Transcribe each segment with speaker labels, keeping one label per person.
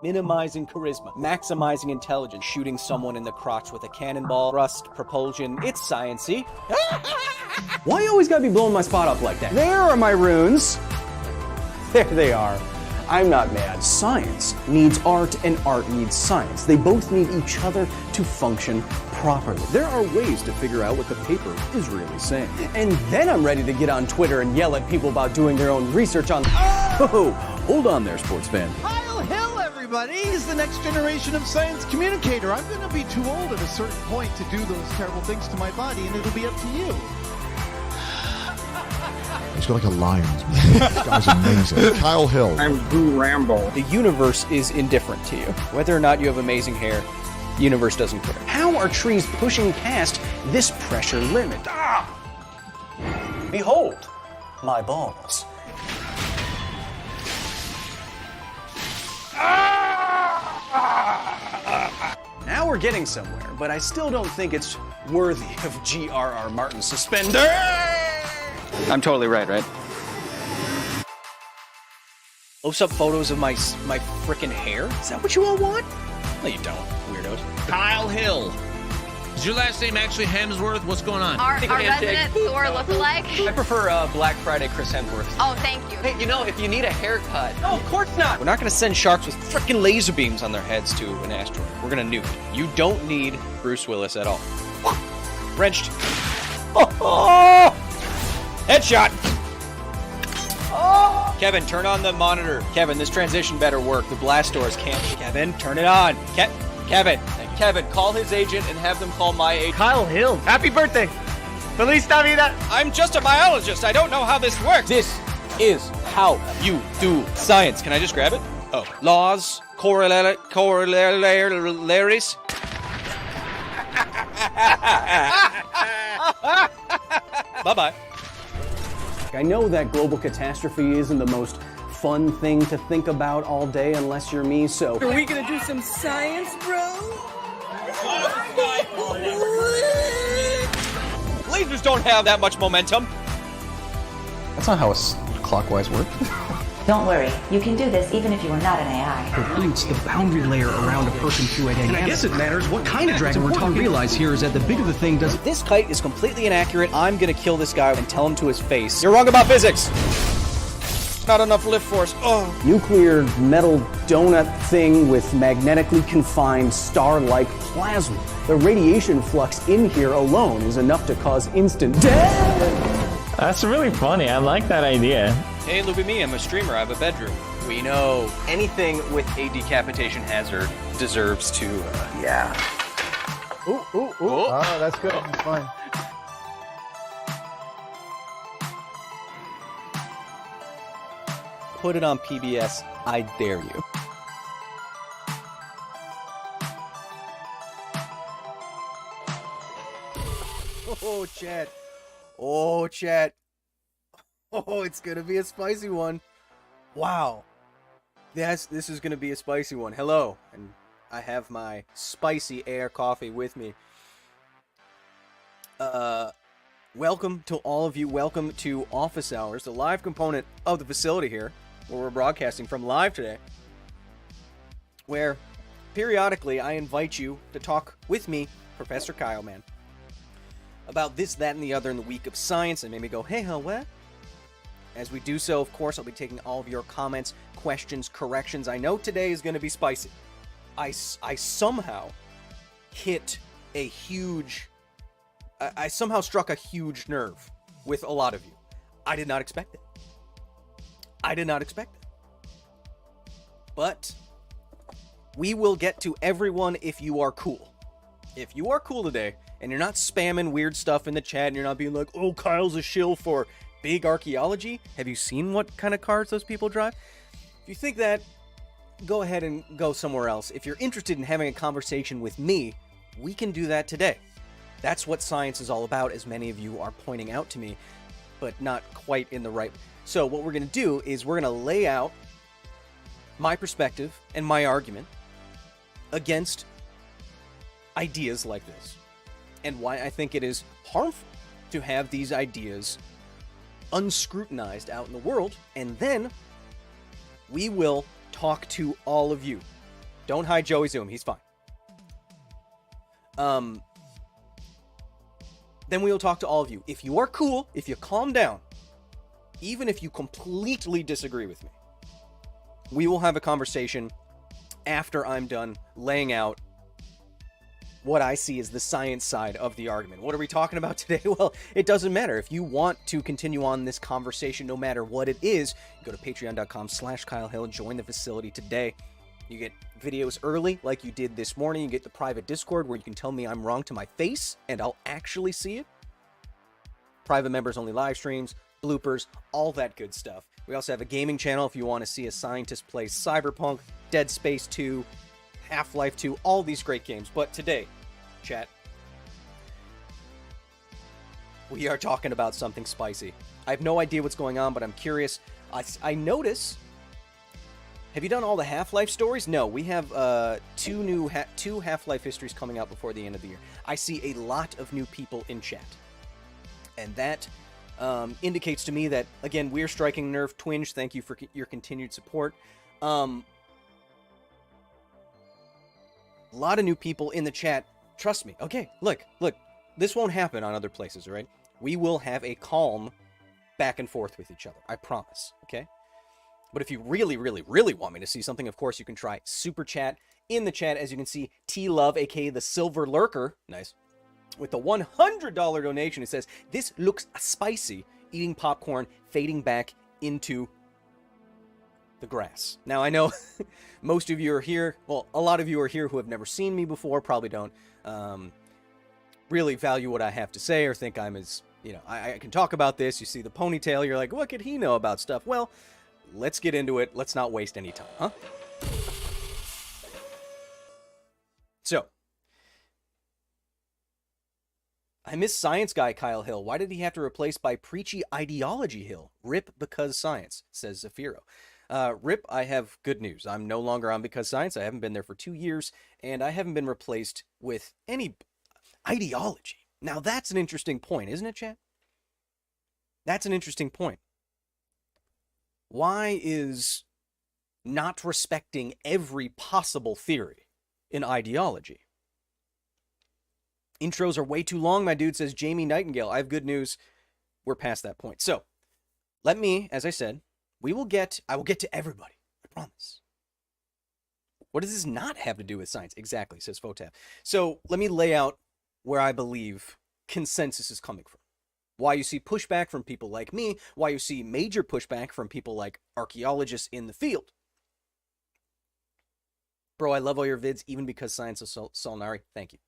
Speaker 1: minimizing charisma, maximizing intelligence, shooting someone in the crotch with a cannonball, thrust, propulsion. It's science-y.
Speaker 2: Why you always gotta be blowing my spot up like that? There are my runes. There they are. I'm not mad. Science needs art and art needs science. They both need each other to function properly.
Speaker 3: There are ways to figure out what the paper is really saying.
Speaker 2: And then I'm ready to get on Twitter and yell at people about doing their own research on...
Speaker 3: Oh, hold on there, sports fan.
Speaker 4: Kyle Hill, everybody! He's the next generation of science communicator. I'm going to be too old at a certain point to do those terrible things to my body, and it'll be up to you.
Speaker 5: He's got like a lion's mane. This guy's amazing. Kyle Hill.
Speaker 6: I'm Boo Rambo.
Speaker 1: The universe is indifferent to you. Whether or not you have amazing hair, the universe doesn't care.
Speaker 2: How are trees pushing past this pressure limit? Behold, my balls. Now we're getting somewhere, but I still don't think it's worthy of G.R.R. Martin's suspender.
Speaker 1: I'm totally right? Close up photos of my frickin' hair? Is that what you all want? No, you don't, weirdos.
Speaker 7: Kyle Hill. Is your last name actually Hemsworth? What's going on?
Speaker 8: Our resident Thor lookalike?
Speaker 1: I prefer Black Friday Chris Hemsworth.
Speaker 8: Oh, thank you.
Speaker 9: Hey, you know, if you need a haircut...
Speaker 1: No, of course not! We're not gonna send sharks with frickin' laser beams on their heads to an asteroid. We're gonna nuke it. You don't need Bruce Willis at all. Wrenched. Oh! Headshot! Oh! Kevin, turn on the monitor. Kevin, this transition better work. The blast doors can't. Kevin, turn it on. Kevin, call his agent and have them call my agent.
Speaker 10: Kyle Hill, happy birthday. Feliz Navidad.
Speaker 1: I'm just a biologist. I don't know how this works. This is how you do science. Can I just grab it? Oh. Laws, corollaries. Bye-bye.
Speaker 2: I know that global catastrophe isn't the most fun thing to think about all day unless you're me, so...
Speaker 11: Are we gonna do some science, bro?
Speaker 1: Lasers don't have that much momentum.
Speaker 12: That's not how clockwise works.
Speaker 13: Don't worry, you can do this even if you are not an AI.
Speaker 14: It boots the boundary layer around a person through a dynamic. And I guess it matters what kind of dragon we're talking. Realize here is that the bigger the thing does.
Speaker 1: If this kite is completely inaccurate, I'm gonna kill this guy and tell him to his face. You're wrong about physics. Not enough lift force. Oh.
Speaker 2: Nuclear metal donut thing with magnetically confined star-like plasma. The radiation flux in here alone is enough to cause instant death.
Speaker 15: That's really funny. I like that idea.
Speaker 1: Hey, look at me. I'm a streamer. I have a bedroom. We know anything with a decapitation hazard deserves to,
Speaker 6: Yeah.
Speaker 4: Ooh. Oh, that's good. That's fine.
Speaker 1: Put it on PBS. I dare you. Oh, chat. Oh, chat. Oh, it's gonna be a spicy one. Wow. Yes, this is gonna be a spicy one. Hello. And I have my spicy air coffee with me. Welcome to all of you. Welcome to Office Hours, the live component of the facility here, where we're broadcasting from live today, where periodically I invite you to talk with me, Professor Kyle, man, about this, that, and the other in the week of science, and maybe go, hey, huh, what? As we do so, of course, I'll be taking all of your comments, questions, corrections. I know today is going to be spicy. I somehow hit a huge... I somehow struck a huge nerve with a lot of you. I did not expect it. But we will get to everyone if you are cool. If you are cool today, and you're not spamming weird stuff in the chat, and you're not being like, oh, Kyle's a shill for big archaeology. Have you seen what kind of cars those people drive? If you think that, go ahead and go somewhere else. If you're interested in having a conversation with me, we can do that today. That's what science is all about, as many of you are pointing out to me, but not quite in the right... So what we're going to do is we're going to lay out my perspective and my argument against ideas like this, and why I think it is harmful to have these ideas unscrutinized out in the world, and then we will talk to all of you. Don't hide Joey Zoom. He's fine. Then we will talk to all of you. If you are cool, if you calm down, even if you completely disagree with me, we will have a conversation after I'm done laying out what I see as the science side of the argument. What are we talking about today? Well, it doesn't matter. If you want to continue on this conversation, no matter what it is, go to patreon.com/KyleHill and join the facility today. You get videos early, like you did this morning. You get the private Discord where you can tell me I'm wrong to my face, and I'll actually see it. Private members only live streams, bloopers, all that good stuff. We also have a gaming channel if you want to see a scientist play Cyberpunk, Dead Space 2, Half-Life 2, all these great games. But today, chat, we are talking about something spicy. I have no idea what's going on, but I'm curious. I notice... Have you done all the Half-Life stories? No, we have two Half-Life histories coming out before the end of the year. I see a lot of new people in chat. And that indicates to me that, again, we're striking nerve. Twinge, thank you for your continued support. A lot of new people in the chat. Trust me. Okay, look. This won't happen on other places, all right? We will have a calm back and forth with each other. I promise, okay? But if you really, really, really want me to see something, of course, you can try Super Chat. In the chat, as you can see, T-Love, a.k.a. the Silver Lurker, nice, with the $100 donation, it says, "This looks spicy, eating popcorn, fading back into the grass." Now, I know most of you are here, well, a lot of you are here who have never seen me before, probably don't really value what I have to say or think I'm as, I can talk about this. You see the ponytail, you're like, what could he know about stuff? Well, let's get into it. Let's not waste any time, huh? So, I miss Science Guy Kyle Hill. Why did he have to replace by Preachy Ideology Hill? Rip because science, says Zafiro. Rip, I have good news. I'm no longer on Because Science. I haven't been there for 2 years, and I haven't been replaced with any ideology. Now, that's an interesting point, isn't it, chat? That's an interesting point. Why is not respecting every possible theory in ideology? Intros are way too long, my dude, says Jamie Nightingale. I have good news. We're past that point. So, let me, as I said, I will get to everybody. I promise. What does this not have to do with science? Exactly, says Fotab. So, let me lay out where I believe consensus is coming from. Why you see pushback from people like me, why you see major pushback from people like archaeologists in the field. Bro, I love all your vids, even because science is Solnari. Thank you.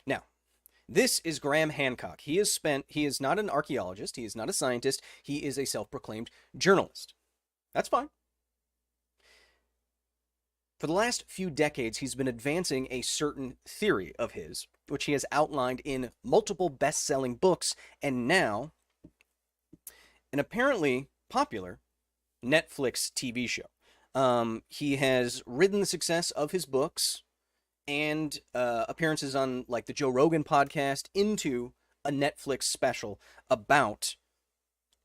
Speaker 1: Now, this is Graham Hancock. He is not an archaeologist, he is not a scientist, he is a self-proclaimed journalist. That's fine. For the last few decades, he's been advancing a certain theory of his, which he has outlined in multiple best-selling books, and now an apparently popular Netflix TV show. He has ridden the success of his books and appearances on, like, the Joe Rogan podcast into a Netflix special about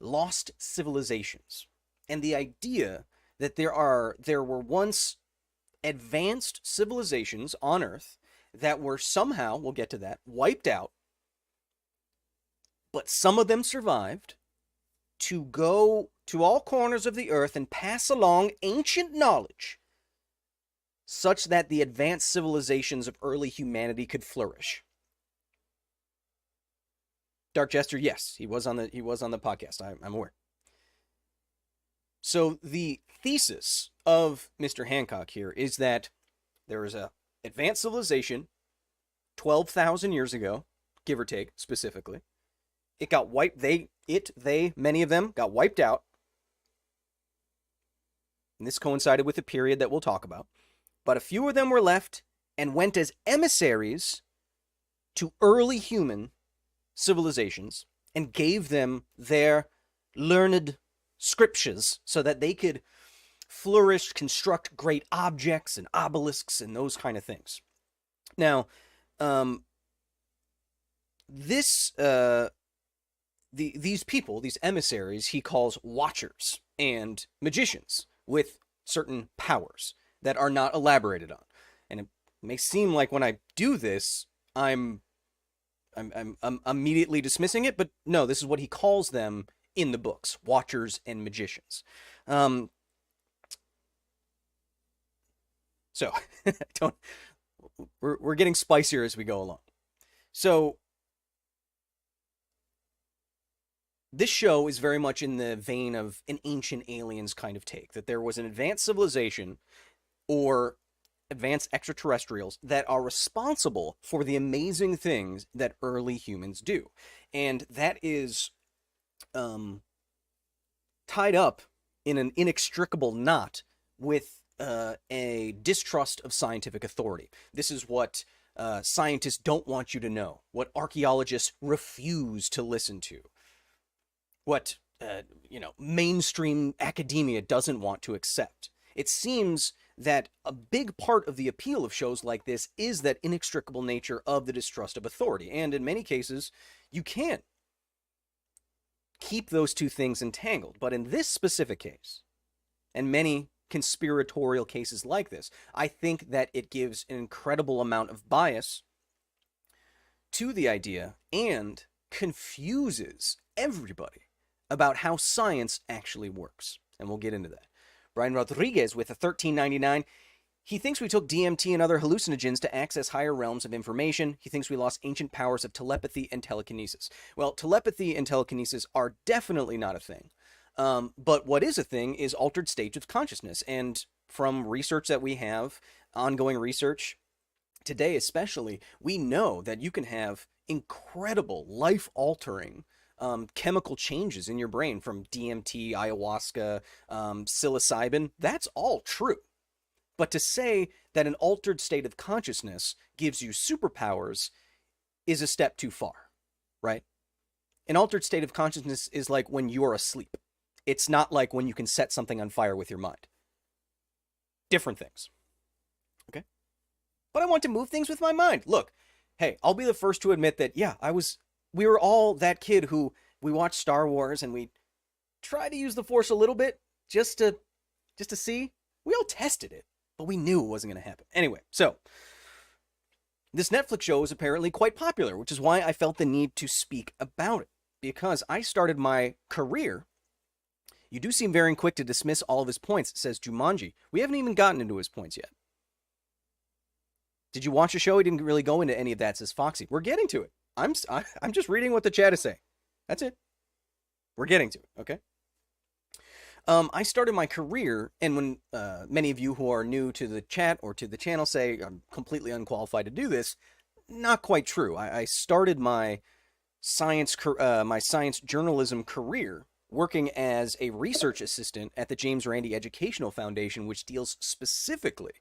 Speaker 1: lost civilizations. And the idea that there were once advanced civilizations on Earth that were somehow, we'll get to that, wiped out, but some of them survived to go to all corners of the Earth and pass along ancient knowledge such that the advanced civilizations of early humanity could flourish. Dark Jester, yes, he was on the podcast. I'm aware. So the thesis of Mr. Hancock here is that there is a advanced civilization 12,000 years ago, give or take, specifically. It got wiped. Many of them got wiped out. And this coincided with a period that we'll talk about. But a few of them were left and went as emissaries to early human civilizations and gave them their learned scriptures so that they could flourish, construct great objects and obelisks and those kind of things. Now, these people, these emissaries, he calls watchers and magicians with certain powers that are not elaborated on. It may seem like when I do this, I'm immediately dismissing it, but no, this is what he calls them in the books: watchers and magicians. So don't. We're getting spicier as we go along. So this show is very much in the vein of an Ancient Aliens kind of take, that there was an advanced civilization or advanced extraterrestrials that are responsible for the amazing things that early humans do. And that is tied up in an inextricable knot with a distrust of scientific authority. This is what scientists don't want you to know, what archaeologists refuse to listen to, what mainstream academia doesn't want to accept. It seems that a big part of the appeal of shows like this is that inextricable nature of the distrust of authority, and in many cases, you can't keep those two things entangled. But in this specific case, and many conspiratorial cases like this, I think that it gives an incredible amount of bias to the idea and confuses everybody about how science actually works. And we'll get into that. Brian Rodriguez with a $13.99. He thinks we took DMT and other hallucinogens to access higher realms of information. He thinks we lost ancient powers of telepathy and telekinesis. Well, telepathy and telekinesis are definitely not a thing. But what is a thing is altered states of consciousness. And from research that we have, ongoing research today especially, we know that you can have incredible life-altering chemical changes in your brain from DMT, ayahuasca, psilocybin. That's all true. But to say that an altered state of consciousness gives you superpowers is a step too far, right? An altered state of consciousness is like when you're asleep. It's not like when you can set something on fire with your mind. Different things. Okay? But I want to move things with my mind. Look, hey, I'll be the first to admit that, yeah, we were all that kid who we watched Star Wars and we tried to use the Force a little bit just to see. We all tested it, but we knew it wasn't going to happen. Anyway, so this Netflix show is apparently quite popular, which is why I felt the need to speak about it, because I started my career. You do seem very quick to dismiss all of his points, says Jumanji. We haven't even gotten into his points yet. Did you watch the show? He didn't really go into any of that, says Foxy. We're getting to it. I'm just reading what the chat is saying. That's it. We're getting to it, okay? I started my career, and when many of you who are new to the chat or to the channel say I'm completely unqualified to do this, not quite true. I started my science journalism career working as a research assistant at the James Randi Educational Foundation, which deals specifically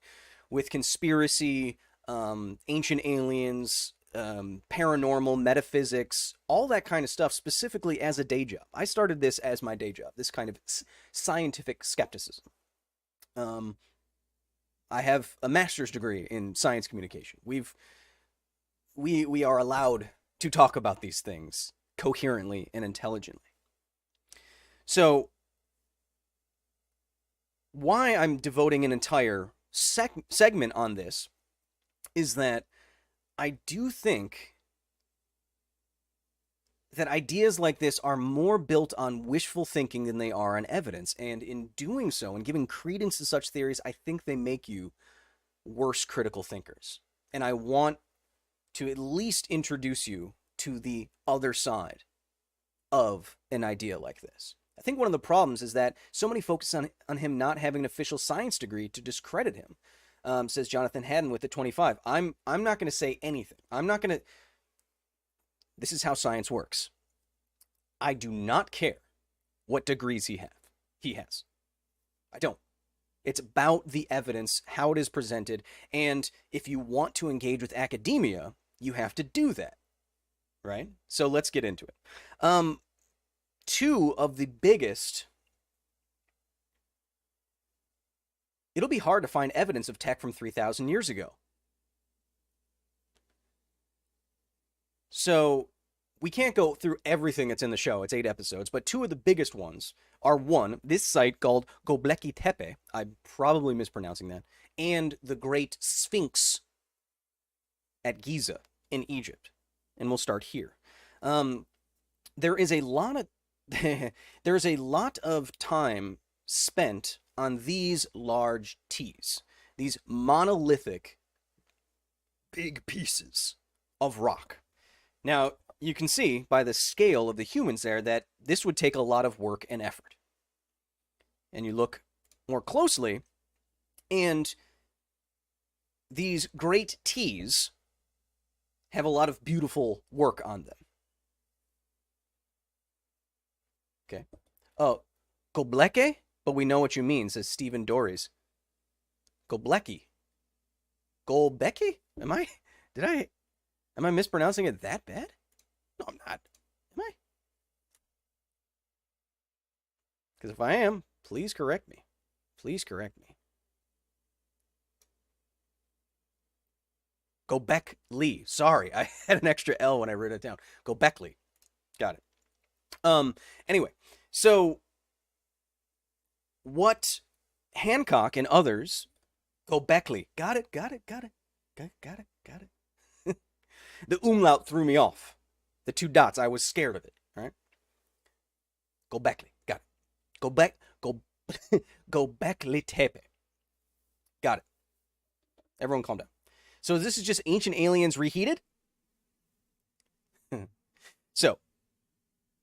Speaker 1: with conspiracy, ancient aliens, paranormal, metaphysics, all that kind of stuff, specifically as a day job. I started this as my day job, this kind of scientific skepticism. I have a master's degree in science communication. We are allowed to talk about these things coherently and intelligently. So, why I'm devoting an entire segment on this is that I do think that ideas like this are more built on wishful thinking than they are on evidence. And in doing so, and giving credence to such theories, I think they make you worse critical thinkers. And I want to at least introduce you to the other side of an idea like this. I think one of the problems is that so many focus on him not having an official science degree to discredit him. Says Jonathan Haddon with the 25. I'm not going to say anything. I'm not going to... This is how science works. I do not care what degrees he has. I don't. It's about the evidence, how it is presented, and if you want to engage with academia, you have to do that, right? So let's get into it. Two of the biggest... It'll be hard to find evidence of tech from 3,000 years ago. So we can't go through everything that's in the show. It's 8 episodes, but two of the biggest ones are, one, this site called Göbekli Tepe. I'm probably mispronouncing that. And the Great Sphinx at Giza in Egypt. And we'll start here. There is a lot of there's a lot of time spent on these large T's, these monolithic big pieces of rock. Now, you can see by the scale of the humans there that this would take a lot of work and effort. And you look more closely, and these great T's have a lot of beautiful work on them. Okay. Oh, Göbekli? But we know what you mean, says Stephen Dories. Göbekli. Göbekli? Am I mispronouncing it that bad? No, I'm not. Am I? Because if I am, please correct me. Please correct me. Göbekli. Sorry, I had an extra L when I wrote it down. Göbekli. Got it. Anyway, so what Hancock and others, Göbekli. Got it. The umlaut threw me off. The two dots, I was scared of it. All right. Göbekli. Got it. Göbekli Tepe. Got it. Everyone calm down. So this is just ancient aliens reheated? So,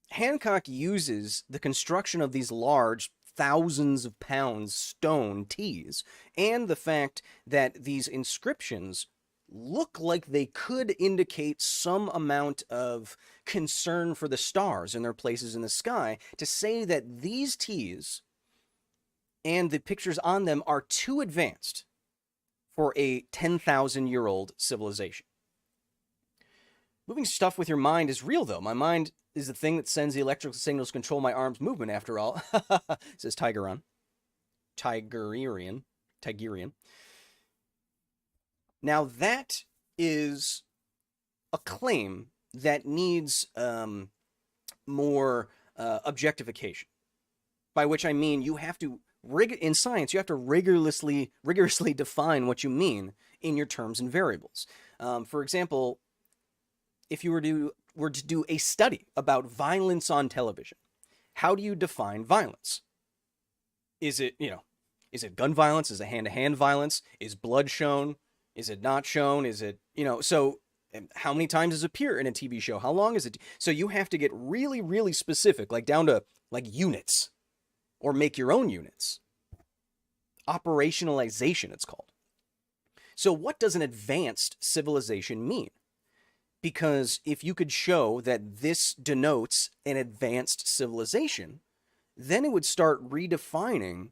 Speaker 1: Hancock uses the construction of these large, thousands of pounds stone T's, and the fact that these inscriptions look like they could indicate some amount of concern for the stars and their places in the sky, to say that these T's and the pictures on them are too advanced for a 10,000-year-old civilization. Moving stuff with your mind is real, though. My mind is the thing that sends the electrical signals to control my arm's movement, after all, says Tigerian. Now, that is a claim that needs more objectification, by which I mean you have to in science, you have to rigorously define what you mean in your terms and variables. For example, if you were to do a study about violence on television, how do you define violence? Is it gun violence? Is it hand-to-hand violence? Is blood shown? Is it not shown? Is it, so how many times does it appear in a TV show? How long is it? So you have to get really, really specific, like down to like units. Or make your own units. Operationalization, it's called. So what does an advanced civilization mean? Because if you could show that this denotes an advanced civilization, then it would start redefining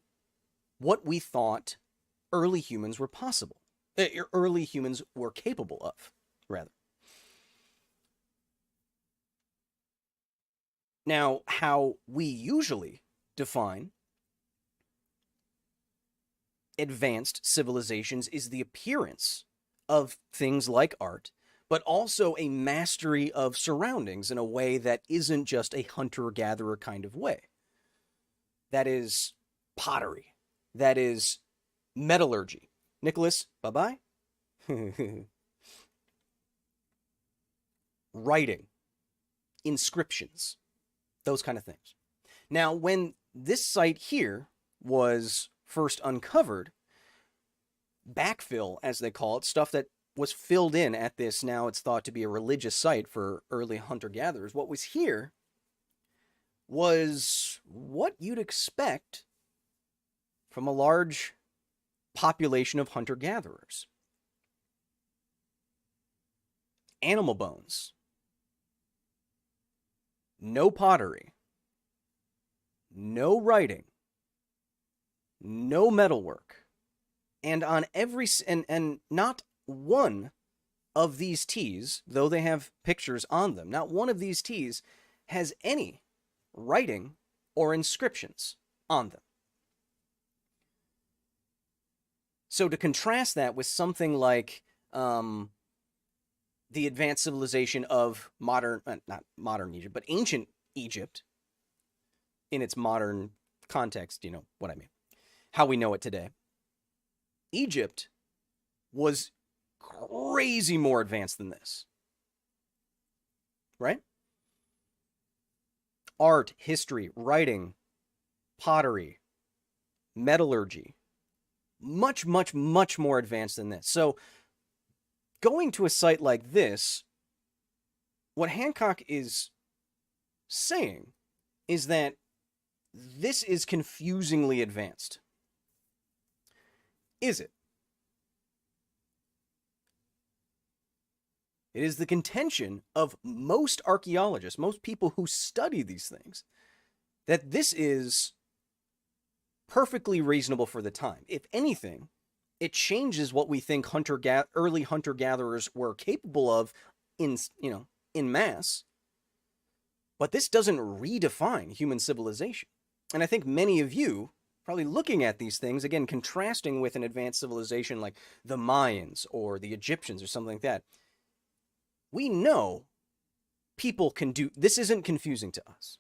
Speaker 1: what we thought early humans were possible. Early humans were capable of, rather. Now, how we usually define advanced civilizations is the appearance of things like art, but also a mastery of surroundings in a way that isn't just a hunter-gatherer kind of way. That is pottery. That is metallurgy. Nicholas, bye-bye. Writing. Inscriptions. Those kind of things. Now, when this site here was first uncovered, backfill, as they call it, stuff that was filled in at this, now it's thought to be a religious site for early hunter-gatherers. What was here was what you'd expect from a large population of hunter-gatherers. Animal bones. No pottery. No writing, no metalwork, and on every and not one of these T's, though they have pictures on them, not one of these T's has any writing or inscriptions on them. So to contrast that with something like the advanced civilization of not modern Egypt, but ancient Egypt, in its modern context, you know what I mean, how we know it today. Egypt was crazy more advanced than this. Right? Art, history, writing, pottery, metallurgy. Much, much, much more advanced than this. So, going to a site like this, what Hancock is saying is that this is confusingly advanced. Is it? It is the contention of most archaeologists, most people who study these things, that this is perfectly reasonable for the time. If anything, it changes what we think early hunter-gatherers were capable of in mass. But this doesn't redefine human civilization. And I think many of you, probably looking at these things, again, contrasting with an advanced civilization like the Mayans or the Egyptians or something like that, we know people can do, this isn't confusing to us.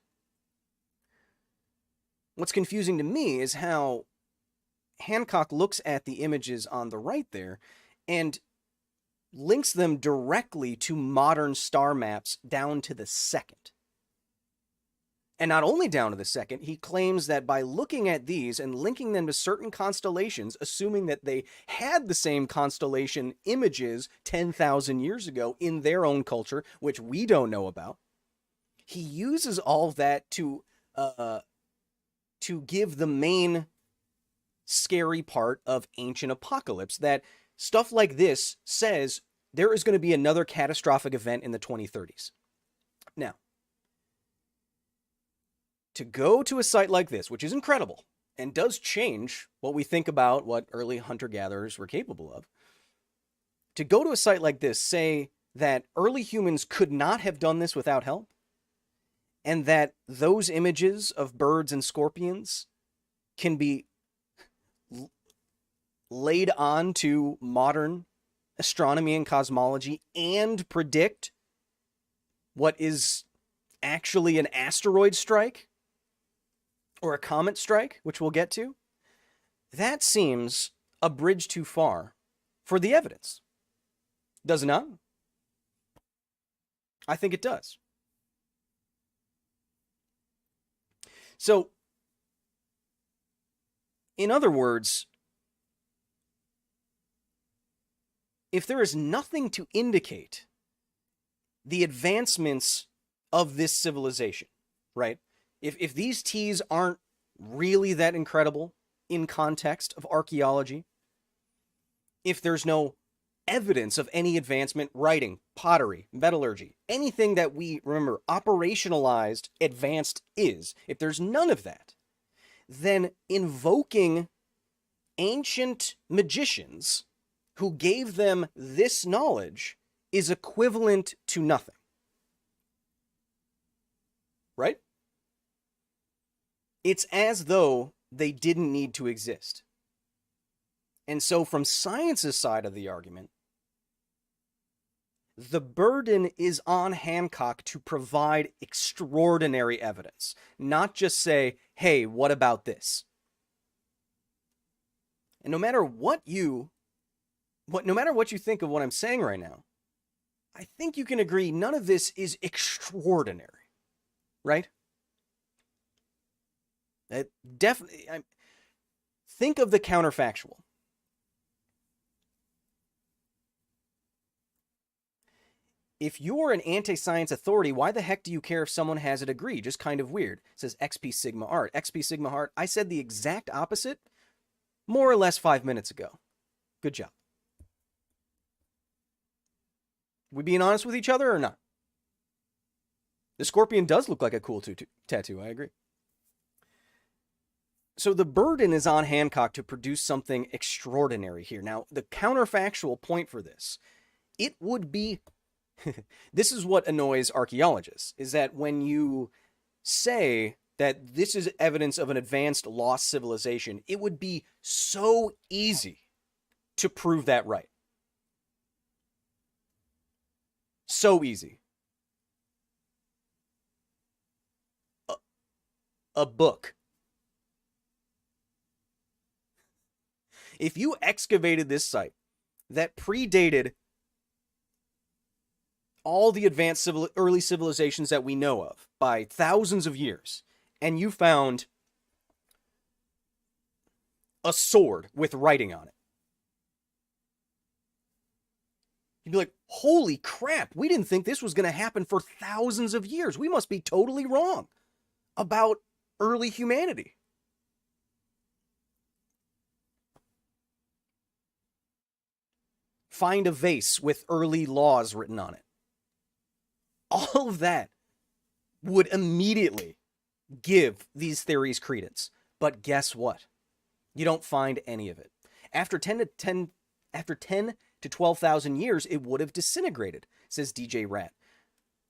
Speaker 1: What's confusing to me is how Hancock looks at the images on the right there and links them directly to modern star maps down to the second. And not only down to the second, he claims that by looking at these and linking them to certain constellations, assuming that they had the same constellation images 10,000 years ago in their own culture, which we don't know about, he uses all of that to give the main scary part of Ancient Apocalypse, that stuff like this says there is going to be another catastrophic event in the 2030s. Now, to go to a site like this, which is incredible and does change what we think about what early hunter-gatherers were capable of, to go to a site like this, say that early humans could not have done this without help, and that those images of birds and scorpions can be laid on to modern astronomy and cosmology and predict what is actually an asteroid strike or a comet strike, which we'll get to, that seems a bridge too far for the evidence. Does it not? I think it does. So, in other words, if there is nothing to indicate the advancements of this civilization, right? If these T's aren't really that incredible in context of archaeology, if there's no evidence of any advancement, writing, pottery, metallurgy, anything that we, remember, operationalized advanced is, if there's none of that, then invoking ancient magicians who gave them this knowledge is equivalent to nothing. Right? It's as though they didn't need to exist. And so from science's side of the argument, the burden is on Hancock to provide extraordinary evidence, not just say, hey, what about this? And no matter what you think of what I'm saying right now, I think you can agree none of this is extraordinary, right? Definitely. Think of the counterfactual. If you're an anti-science authority, why the heck do you care if someone has a degree? Just kind of weird. It says XP Sigma Art. XP Sigma Art. I said the exact opposite more or less 5 minutes ago. Good job. We being honest with each other or not? The scorpion does look like a cool tattoo. I agree. So the burden is on Hancock to produce something extraordinary here. Now, the counterfactual point for this, it would be, this is what annoys archaeologists, is that when you say that this is evidence of an advanced lost civilization, it would be so easy to prove that right. So easy. A book. If you excavated this site that predated all the advanced early civilizations that we know of by thousands of years, and you found a sword with writing on it, you'd be like, holy crap, we didn't think this was going to happen for thousands of years. We must be totally wrong about early humanity. Find a vase with early laws written on it. All of that would immediately give these theories credence. But guess what? You don't find any of it. After 10 to 12,000 years, it would have disintegrated, says DJ Rat.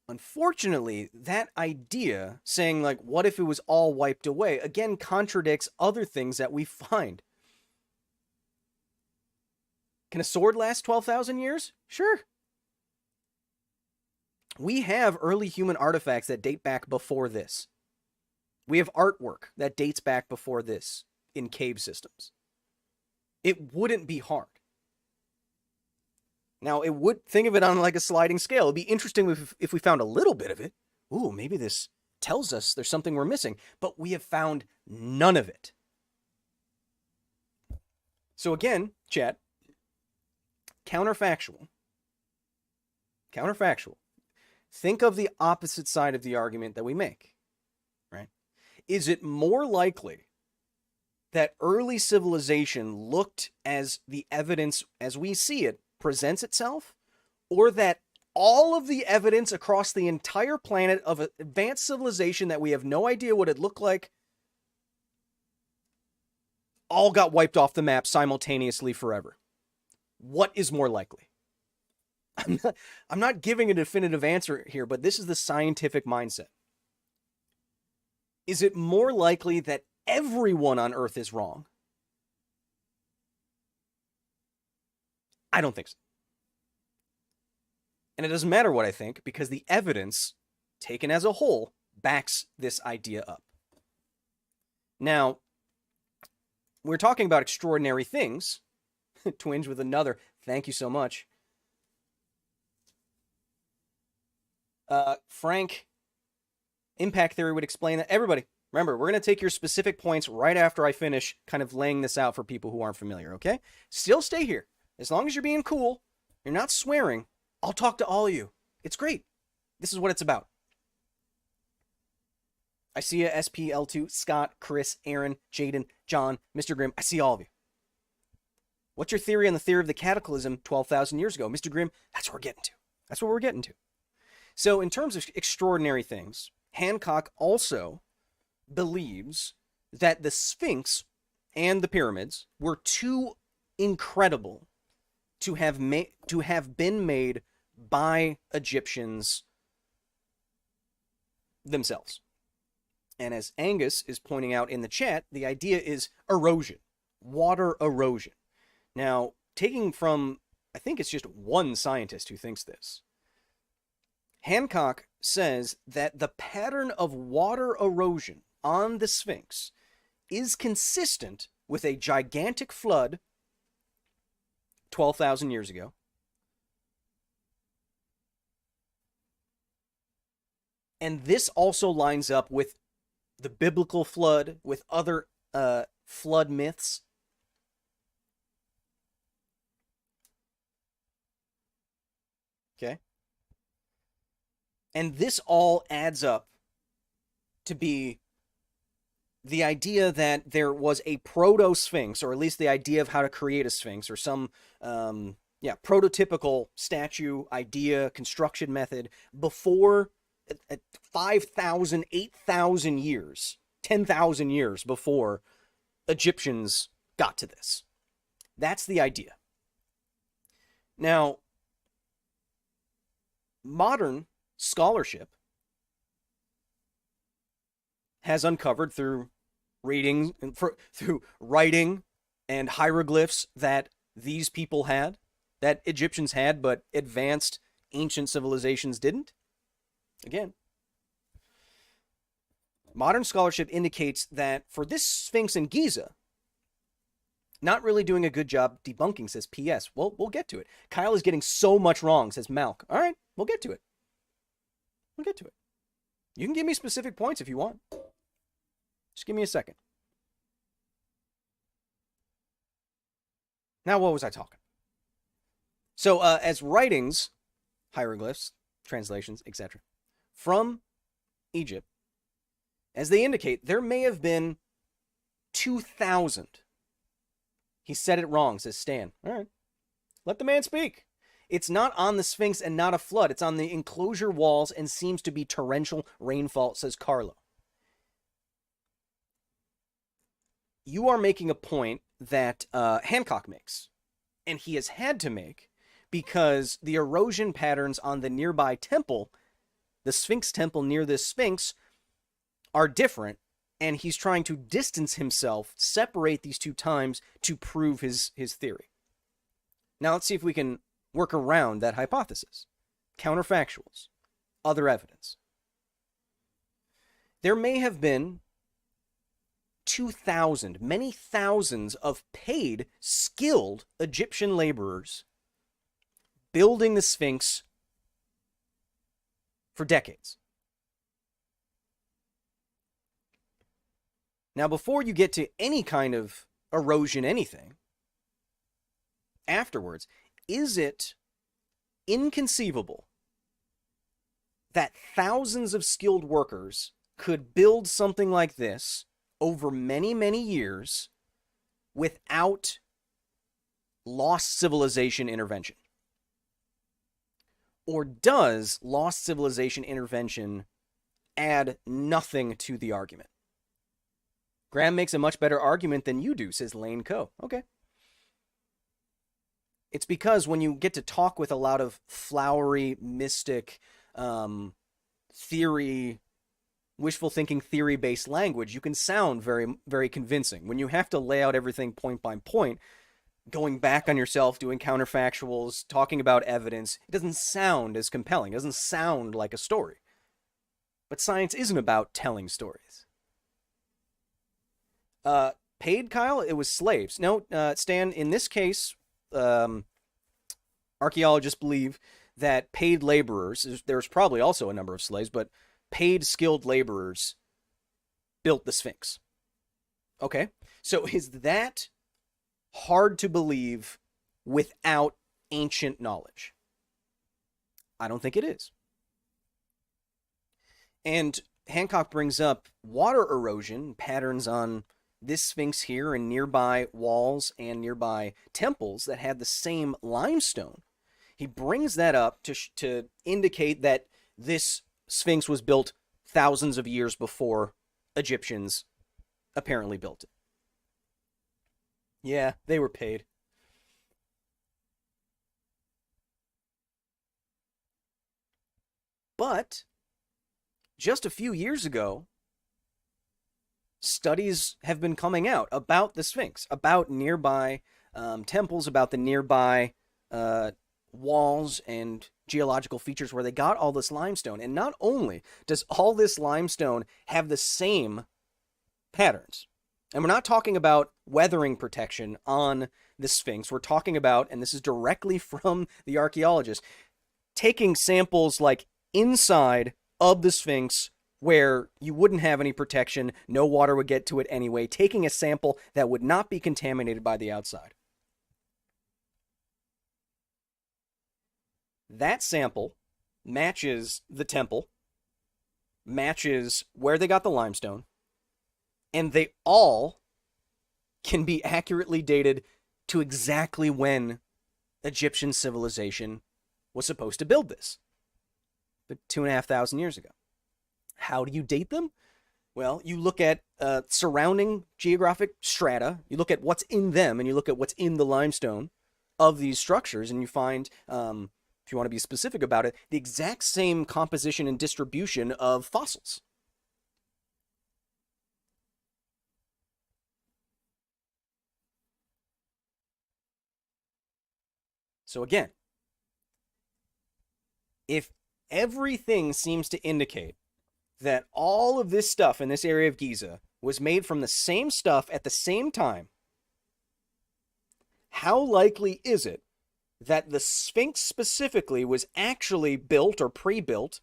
Speaker 1: Unfortunately, that idea, saying like, what if it was all wiped away, again contradicts other things that we find. Can a sword last 12,000 years? Sure. We have early human artifacts that date back before this. We have artwork that dates back before this in cave systems. It wouldn't be hard. Now, it would, think of it on like a sliding scale. It'd be interesting if we found a little bit of it. Ooh, maybe this tells us there's something we're missing. But we have found none of it. So again, chat, counterfactual. Counterfactual. Think of the opposite side of the argument that we make, right? Is it more likely that early civilization looked as the evidence as we see it presents itself, or that all of the evidence across the entire planet of advanced civilization that we have no idea what it looked like all got wiped off the map simultaneously forever? What is more likely? I'm not giving a definitive answer here, but this is the scientific mindset. Is it more likely that everyone on Earth is wrong? I don't think so. And it doesn't matter what I think, because the evidence, taken as a whole, backs this idea up. Now, we're talking about extraordinary things. Twinge with another. Thank you so much. Frank, impact theory would explain that. Everybody, remember, we're going to take your specific points right after I finish kind of laying this out for people who aren't familiar, okay? Still stay here. As long as you're being cool, you're not swearing, I'll talk to all of you. It's great. This is what it's about. I see you, SPL2, Scott, Chris, Aaron, Jaden, John, Mr. Grimm. I see all of you. What's your theory on the theory of the cataclysm 12,000 years ago? Mr. Grimm, that's what we're getting to. That's what we're getting to. So in terms of extraordinary things, Hancock also believes that the Sphinx and the pyramids were too incredible to have been made by Egyptians themselves. And as Angus is pointing out in the chat, the idea is erosion, water erosion. Now, taking from, I think it's just one scientist who thinks this, Hancock says that the pattern of water erosion on the Sphinx is consistent with a gigantic flood 12,000 years ago, and this also lines up with the biblical flood, with other flood myths. Okay? And this all adds up to be the idea that there was a proto-sphinx, or at least the idea of how to create a sphinx, or some prototypical statue idea, construction method, before 5,000, 8,000 years, 10,000 years before Egyptians got to this. That's the idea. Now, modern scholarship has uncovered through reading, through writing and hieroglyphs that these people had, that Egyptians had, but advanced ancient civilizations didn't. Again, modern scholarship indicates that for this Sphinx in Giza, Not really doing a good job debunking, says PS. Well, we'll get to it. Kyle is getting so much wrong, says Malk. All right, we'll get to it. We'll get to it. You can give me specific points if you want. Just give me a second. Now, what was I talking? So, as writings, hieroglyphs, translations, etc., from Egypt, as they indicate, there may have been 2,000. He said it wrong, says Stan. All right. Let the man speak. It's not on the Sphinx and not a flood. It's on the enclosure walls and seems to be torrential rainfall, says Carlo. You are making a point that Hancock makes, and he has had to make, because the erosion patterns on the nearby temple, the Sphinx temple near this Sphinx, are different, and he's trying to distance himself, separate these two times to prove his theory. Now let's see if we can work around that hypothesis. Counterfactuals, other evidence. There may have been 2,000, many thousands of paid, skilled Egyptian laborers building the Sphinx for decades. Now, before you get to any kind of erosion, anything, afterwards, is it inconceivable that thousands of skilled workers could build something like this over many, many years without lost civilization intervention? Or does lost civilization intervention add nothing to the argument? Graham makes a much better argument than you do, says Lane Co. Okay. It's because when you get to talk with a lot of flowery, mystic, theory, wishful thinking, theory-based language, you can sound very, very convincing. When you have to lay out everything point by point, going back on yourself, doing counterfactuals, talking about evidence, it doesn't sound as compelling. It doesn't sound like a story. But science isn't about telling stories. Paid, Kyle? It was slaves. No, Stan, in this case, archaeologists believe that paid laborers, there's probably also a number of slaves, but paid skilled laborers built the Sphinx. Okay, so is that hard to believe without ancient knowledge? I don't think it is. And Hancock brings up water erosion patterns on this Sphinx here and nearby walls and nearby temples that had the same limestone. He brings that up to indicate that this Sphinx was built thousands of years before Egyptians apparently built it. Yeah, they were paid. But just a few years ago, studies have been coming out about the Sphinx, about nearby temples, about the nearby walls and geological features where they got all this limestone. And not only does all this limestone have the same patterns, and we're not talking about weathering protection on the Sphinx. We're talking about, and this is directly from the archaeologists, taking samples like inside of the Sphinx where you wouldn't have any protection, no water would get to it anyway, taking a sample that would not be contaminated by the outside. That sample matches the temple, matches where they got the limestone, and they all can be accurately dated to exactly when Egyptian civilization was supposed to build this. But 2,500 years ago. How do you date them? Well, you look at surrounding geographic strata, you look at what's in them, and you look at what's in the limestone of these structures, and you find, if you want to be specific about it, the exact same composition and distribution of fossils. So again, if everything seems to indicate that all of this stuff in this area of Giza was made from the same stuff at the same time, how likely is it that the Sphinx specifically was actually built or pre-built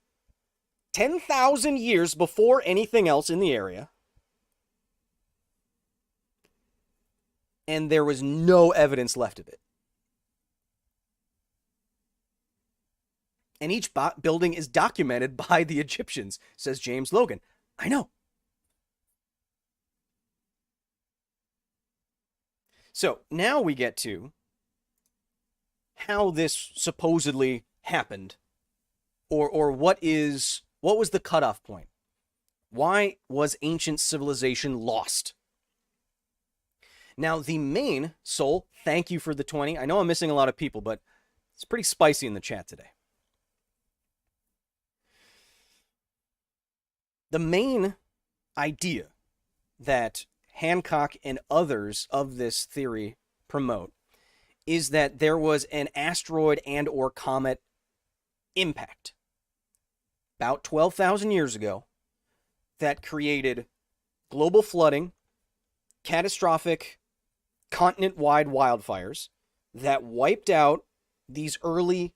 Speaker 1: 10,000 years before anything else in the area, and there was no evidence left of it? And each building is documented by the Egyptians, says James Logan. I know. So now we get to how this supposedly happened, or what was the cutoff point? Why was ancient civilization lost? Now, the main Soul, thank you for the 20. I know I'm missing a lot of people, but it's pretty spicy in the chat today. The main idea that Hancock and others of this theory promote is that there was an asteroid and or comet impact about 12,000 years ago that created global flooding, catastrophic continent-wide wildfires that wiped out these early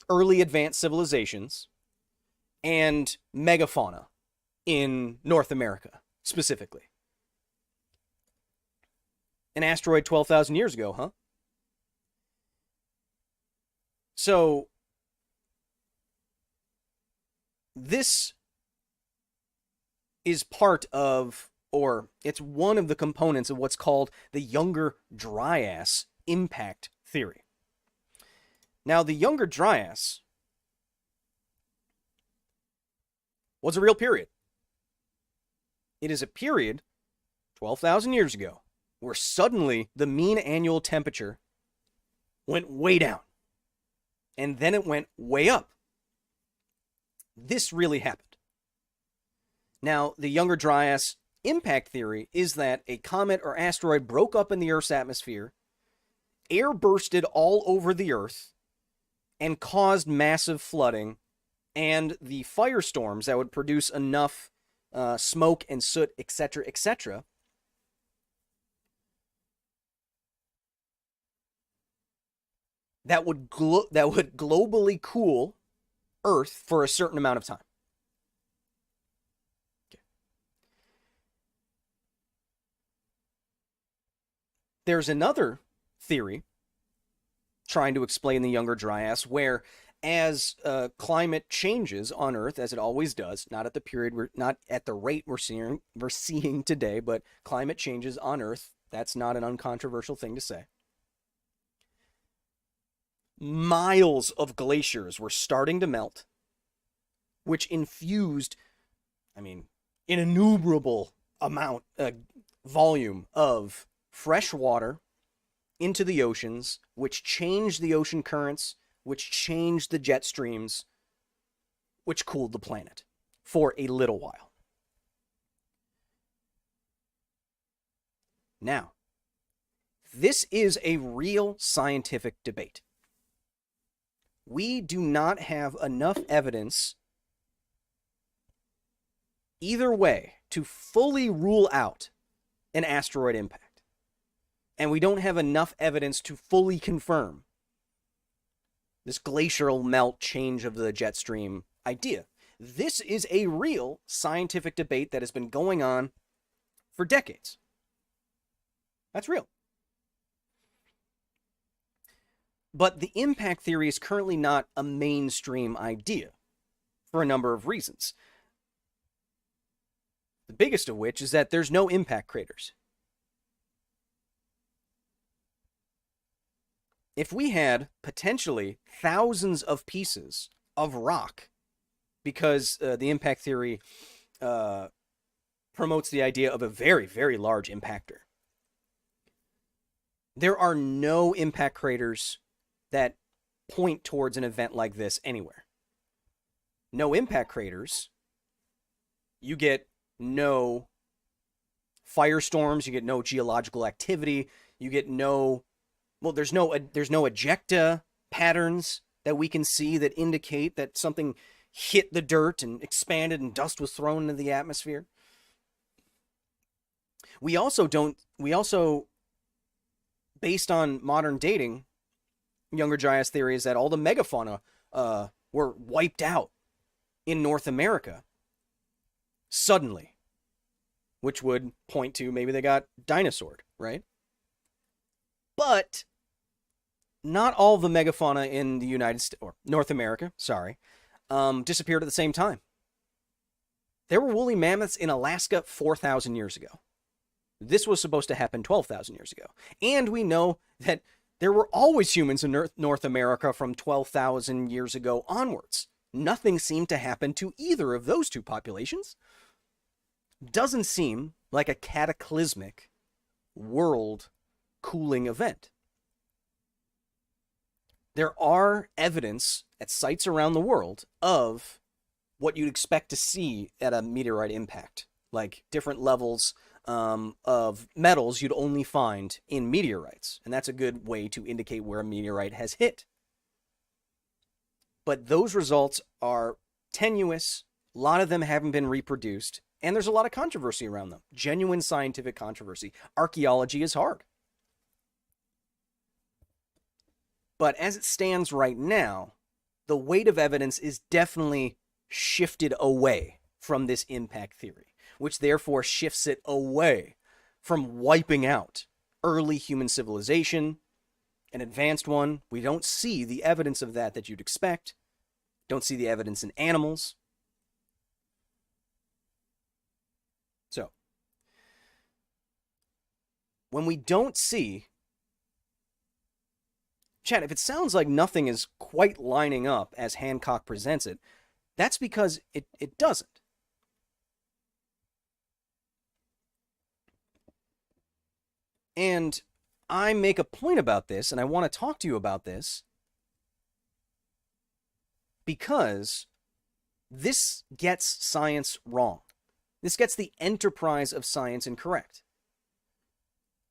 Speaker 1: advanced civilizations and megafauna in North America specifically. An asteroid 12,000 years ago, huh? So this is part of, or it's one of the components of what's called the Younger Dryas impact theory. Now, the Younger Dryas was a real period. It is a period 12,000 years ago where suddenly the mean annual temperature went way down. And then it went way up. This really happened. Now, the Younger Dryas impact theory is that a comet or asteroid broke up in the Earth's atmosphere, air bursted all over the Earth, and caused massive flooding and the firestorms that would produce enough smoke and soot, etc., that would globally cool Earth for a certain amount of time. Okay. There's another theory trying to explain the Younger Dryas where, as climate changes on Earth, as it always does, not at the rate we're seeing today, but climate changes on Earth, that's not an uncontroversial thing to say. Miles of glaciers were starting to melt, which infused, an innumerable volume of fresh water into the oceans, which changed the ocean currents, which changed the jet streams, which cooled the planet for a little while. Now, this is a real scientific debate. We do not have enough evidence either way to fully rule out an asteroid impact. And we don't have enough evidence to fully confirm this glacial melt change of the jet stream idea. This is a real scientific debate that has been going on for decades. That's real. But the impact theory is currently not a mainstream idea for a number of reasons. The biggest of which is that there's no impact craters. If we had potentially thousands of pieces of rock, because the impact theory promotes the idea of a very, very large impactor, there are no impact craters that point towards an event like this anywhere. No impact craters, you get no firestorms, you get no geological activity, you get no, there's no ejecta patterns that we can see that indicate that something hit the dirt and expanded and dust was thrown into the atmosphere. We also based on modern dating, Younger Dryas' theory is that all the megafauna were wiped out in North America suddenly, which would point to maybe they got dinosaured, right? But not all the megafauna in the United States, or North America, disappeared at the same time. There were woolly mammoths in Alaska 4,000 years ago. This was supposed to happen 12,000 years ago. And we know that there were always humans in North America from 12,000 years ago onwards. Nothing seemed to happen to either of those two populations. Doesn't seem like a cataclysmic world cooling event. There are evidence at sites around the world of what you'd expect to see at a meteorite impact, like different levels of metals you'd only find in meteorites. And that's a good way to indicate where a meteorite has hit. But those results are tenuous. A lot of them haven't been reproduced. And there's a lot of controversy around them. Genuine scientific controversy. Archaeology is hard. But as it stands right now, the weight of evidence is definitely shifted away from this impact theory, which therefore shifts it away from wiping out early human civilization, an advanced one. We don't see the evidence of that you'd expect. Don't see the evidence in animals. So, when we don't see, Chad, if it sounds like nothing is quite lining up as Hancock presents it, that's because it doesn't. And I make a point about this, and I want to talk to you about this, because this gets science wrong. This gets the enterprise of science incorrect.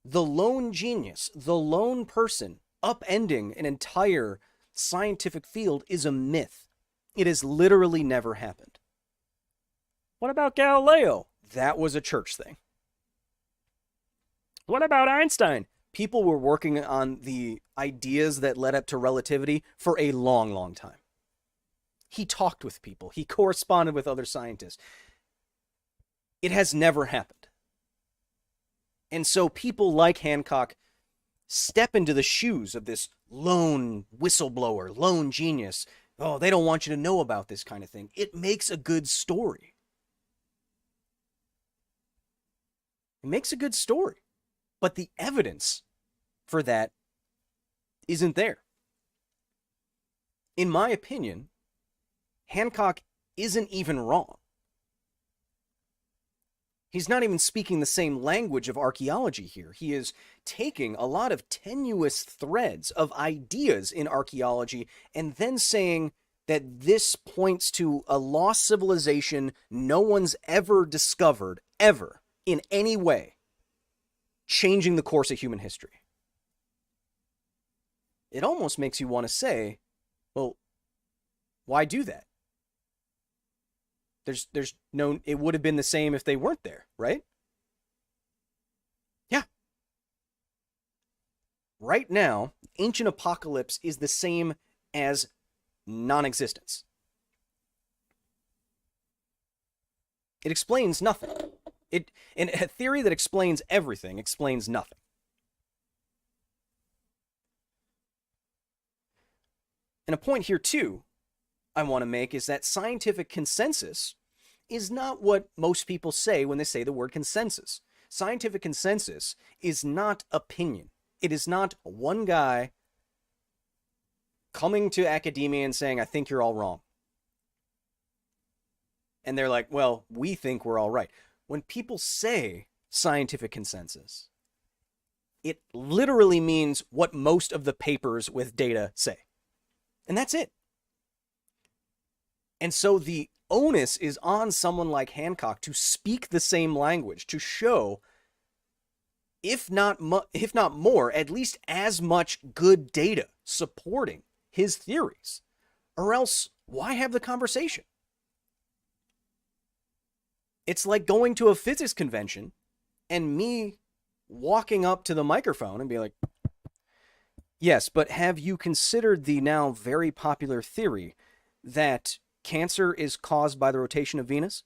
Speaker 1: The lone genius, the lone person upending an entire scientific field is a myth. It has literally never happened. What about Galileo? That was a church thing. What about Einstein? People were working on the ideas that led up to relativity for a long, long time. He talked with people. He corresponded with other scientists. It has never happened. And so people like Hancock step into the shoes of this lone whistleblower, lone genius. Oh, they don't want you to know about this kind of thing. It makes a good story. It makes a good story. But the evidence for that isn't there. In my opinion, Hancock isn't even wrong. He's not even speaking the same language of archaeology here. He is taking a lot of tenuous threads of ideas in archaeology and then saying that this points to a lost civilization no one's ever discovered, ever, in any way, changing the course of human history. It almost makes you want to say, well, why do that? There's no, it would have been the same if they weren't there, right? Yeah. Right now, ancient apocalypse is the same as non-existence. It explains nothing. In a theory that explains everything explains nothing. And a point here, too, I want to make is that scientific consensus is not what most people say when they say the word consensus. Scientific consensus is not opinion. It is not one guy coming to academia and saying, I think you're all wrong. And they're like, well, we think we're all right. When people say scientific consensus, it literally means what most of the papers with data say. And that's it. And so the onus is on someone like Hancock to speak the same language, to show, if not more, at least as much good data supporting his theories. Or else, why have the conversation? It's like going to a physics convention and me walking up to the microphone and be like, Yes, but have you considered the now very popular theory that cancer is caused by the rotation of Venus?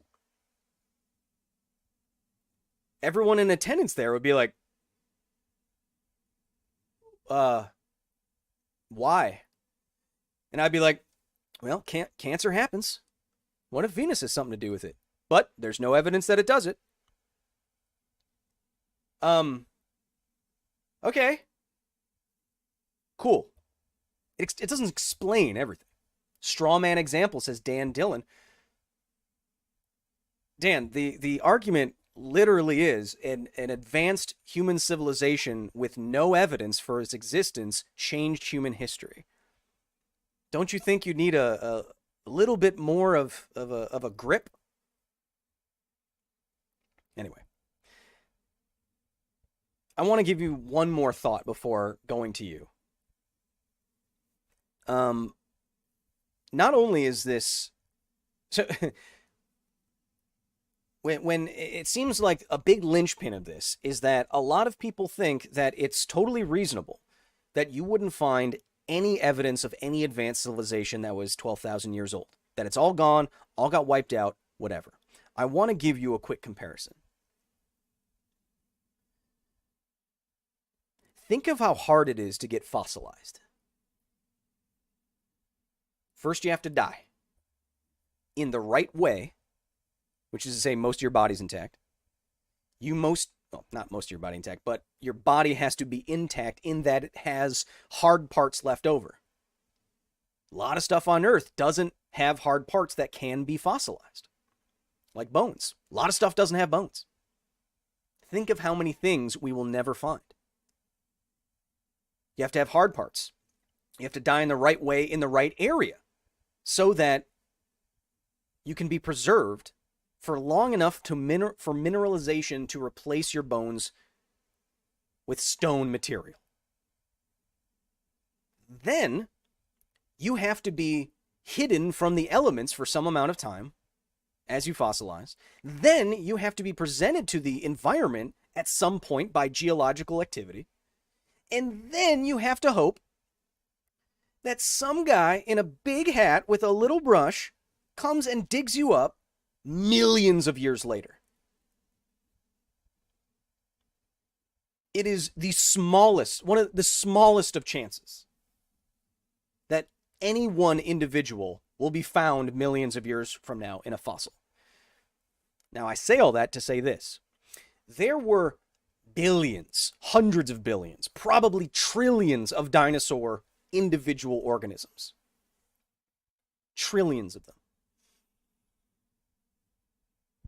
Speaker 1: Everyone in attendance there would be like, why? And I'd be like, well, cancer happens. What if Venus has something to do with it? But there's no evidence that it does it. Okay. Cool. It doesn't explain everything. Straw man example, says Dan Dillon. Dan, the argument literally is an advanced human civilization with no evidence for its existence changed human history. Don't you think you need a little bit more of a grip? Anyway. I want to give you one more thought before going to you. Not only is this... So, when it seems like a big linchpin of this is that a lot of people think that it's totally reasonable that you wouldn't find any evidence of any advanced civilization that was 12,000 years old. That it's all gone, all got wiped out, whatever. I want to give you a quick comparison. Think of how hard it is to get fossilized. First, you have to die in the right way, which is to say most of your body's intact. Not most of your body intact, but your body has to be intact in that it has hard parts left over. A lot of stuff on Earth doesn't have hard parts that can be fossilized, like bones. A lot of stuff doesn't have bones. Think of how many things we will never find. You have to have hard parts. You have to die in the right way, in the right area, so that you can be preserved for long enough for mineralization to replace your bones with stone material. Then you have to be hidden from the elements for some amount of time as you fossilize. Then you have to be presented to the environment at some point by geological activity. And then you have to hope that some guy in a big hat with a little brush comes and digs you up millions of years later. It is one of the smallest of chances that any one individual will be found millions of years from now in a fossil. Now, I say all that to say this. There were billions, hundreds of billions, probably trillions of dinosaur individual organisms. Trillions of them.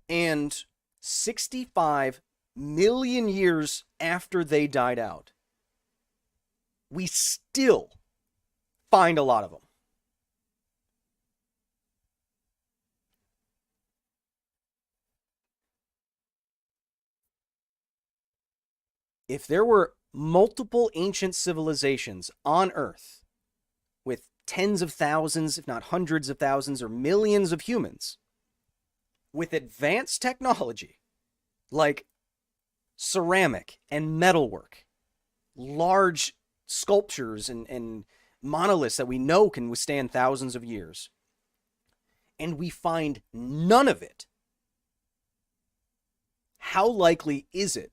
Speaker 1: And 65 million years after they died out, we still find a lot of them. If there were multiple ancient civilizations on Earth with tens of thousands, if not hundreds of thousands or millions of humans, with advanced technology like ceramic and metalwork, large sculptures and monoliths that we know can withstand thousands of years, and we find none of it, how likely is it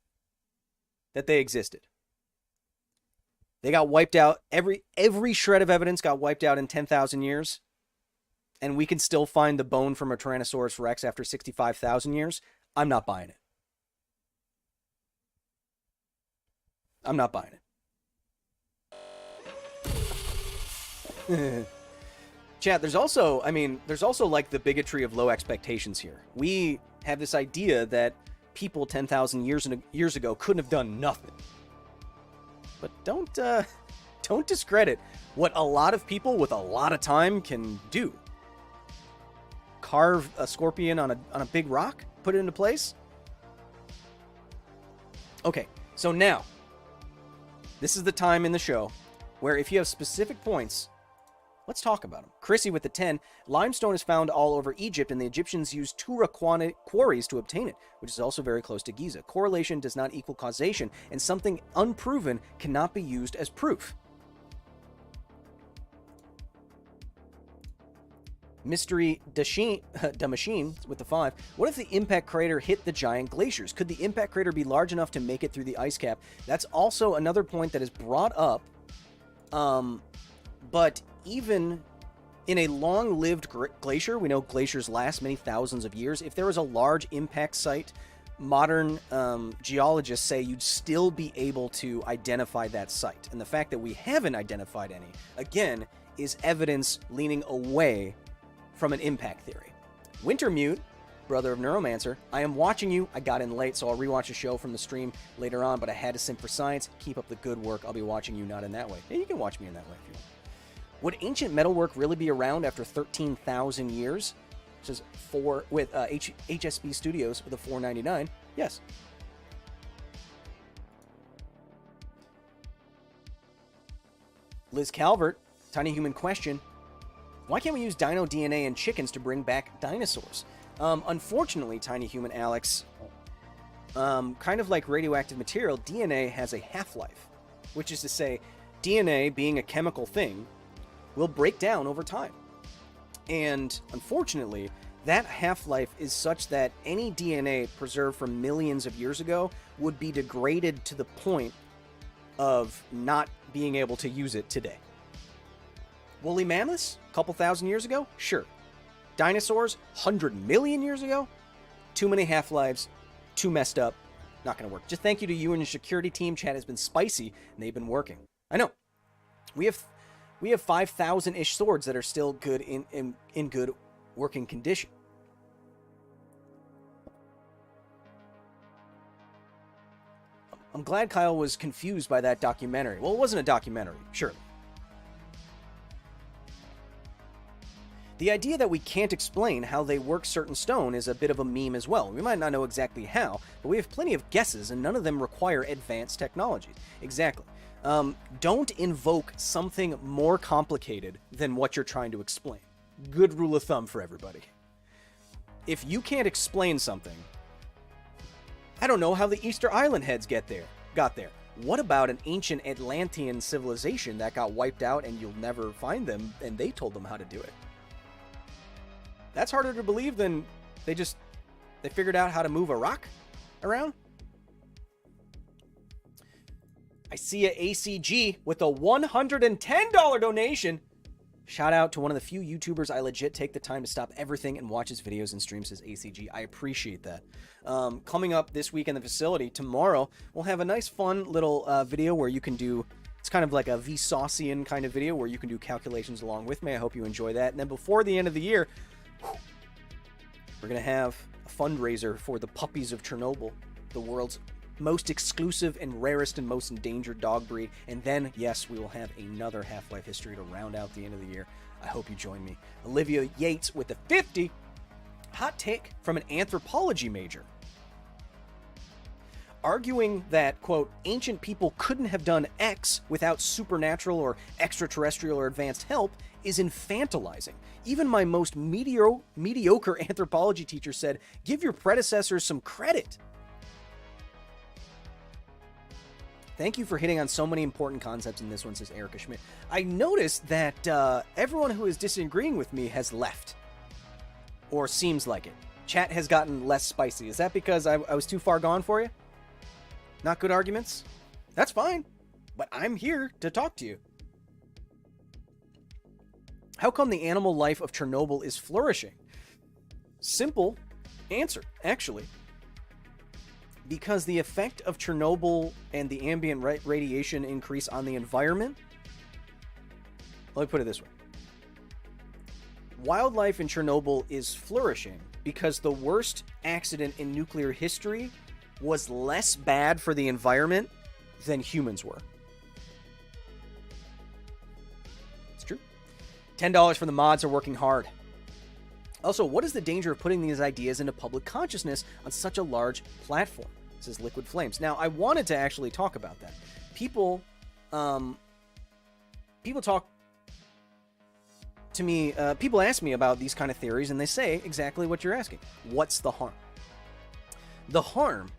Speaker 1: that they existed? They got wiped out. Every shred of evidence got wiped out in 10,000 years, and we can still find the bone from a Tyrannosaurus Rex after 65,000 years. I'm not buying it. I'm not buying it. Chat, there's also like the bigotry of low expectations here. We have this idea that people 10,000 years ago couldn't have done nothing. But don't discredit what a lot of people with a lot of time can do. Carve a scorpion on a big rock, put it into place. Okay, so now this is the time in the show where if you have specific points, let's talk about them. Chrissy with the 10. Limestone is found all over Egypt, and the Egyptians used Tura quarries to obtain it, which is also very close to Giza. Correlation does not equal causation, and something unproven cannot be used as proof. Mystery Da Machine with the 5. What if the impact crater hit the giant glaciers? Could the impact crater be large enough to make it through the ice cap? That's also another point that is brought up. But even in a long-lived glacier, we know glaciers last many thousands of years. If there was a large impact site, modern geologists say you'd still be able to identify that site. And the fact that we haven't identified any, again, is evidence leaning away from an impact theory. Wintermute, brother of Neuromancer, I am watching you. I got in late, so I'll rewatch a show from the stream later on, but I had to simp for science. Keep up the good work. I'll be watching you not in that way. Yeah, you can watch me in that way if you want. Would ancient metalwork really be around after 13,000 years? Which is with HSB Studios with a $4.99. Yes. Liz Calvert, Tiny Human question. Why can't we use dino DNA in chickens to bring back dinosaurs? Unfortunately, Tiny Human Alex, kind of like radioactive material, DNA has a half-life. Which is to say, DNA, being a chemical thing, will break down over time. And unfortunately, that half-life is such that any DNA preserved from millions of years ago would be degraded to the point of not being able to use it today. Woolly mammoths, a couple thousand years ago? Sure. Dinosaurs, 100 million years ago? Too many half-lives, too messed up, not going to work. Just thank you to you and your security team. Chat has been spicy, and they've been working. I know. We have 5,000-ish swords that are still good in good working condition. I'm glad Kyle was confused by that documentary. Well, it wasn't a documentary, surely. The idea that we can't explain how they work certain stone is a bit of a meme as well. We might not know exactly how, but we have plenty of guesses, and none of them require advanced technologies. Exactly. Don't invoke something more complicated than what you're trying to explain. Good rule of thumb for everybody. If you can't explain something, I don't know how the Easter Island heads got there. What about an ancient Atlantean civilization that got wiped out and you'll never find them, and they told them how to do it? That's harder to believe than they figured out how to move a rock around. I see a ACG with a $110 donation. Shout out to one of the few YouTubers I legit take the time to stop everything and watch his videos and streams, says ACG. I appreciate that. Coming up this week in the facility, tomorrow, we'll have a nice fun little video where you can do, it's kind of like a Vsaucian kind of video where you can do calculations along with me. I hope you enjoy that. And then before the end of the year, we're going to have a fundraiser for the puppies of Chernobyl, the world's most exclusive and rarest and most endangered dog breed. And then, yes, we will have another Half-Life history to round out the end of the year. I hope you join me. Olivia Yates with the 50. Hot take from an anthropology major. Arguing that, quote, ancient people couldn't have done X without supernatural or extraterrestrial or advanced help is infantilizing. Even my most mediocre anthropology teacher said, give your predecessors some credit. Thank you for hitting on so many important concepts in this one, says Erica Schmidt. I noticed that everyone who is disagreeing with me has left. Or seems like it. Chat has gotten less spicy. Is that because I was too far gone for you? Not good arguments? That's fine. But I'm here to talk to you. How come the animal life of Chernobyl is flourishing? Simple answer, actually. Because the effect of Chernobyl and the ambient radiation increase on the environment, let me put it this way. Wildlife in Chernobyl is flourishing because the worst accident in nuclear history was less bad for the environment than humans were. It's true. $10 for the mods are working hard. Also, what is the danger of putting these ideas into public consciousness on such a large platform? Says Liquid Flames. Now, I wanted to actually talk about that. People talk to me, people ask me about these kind of theories, and they say exactly what you're asking. What's the harm? The harm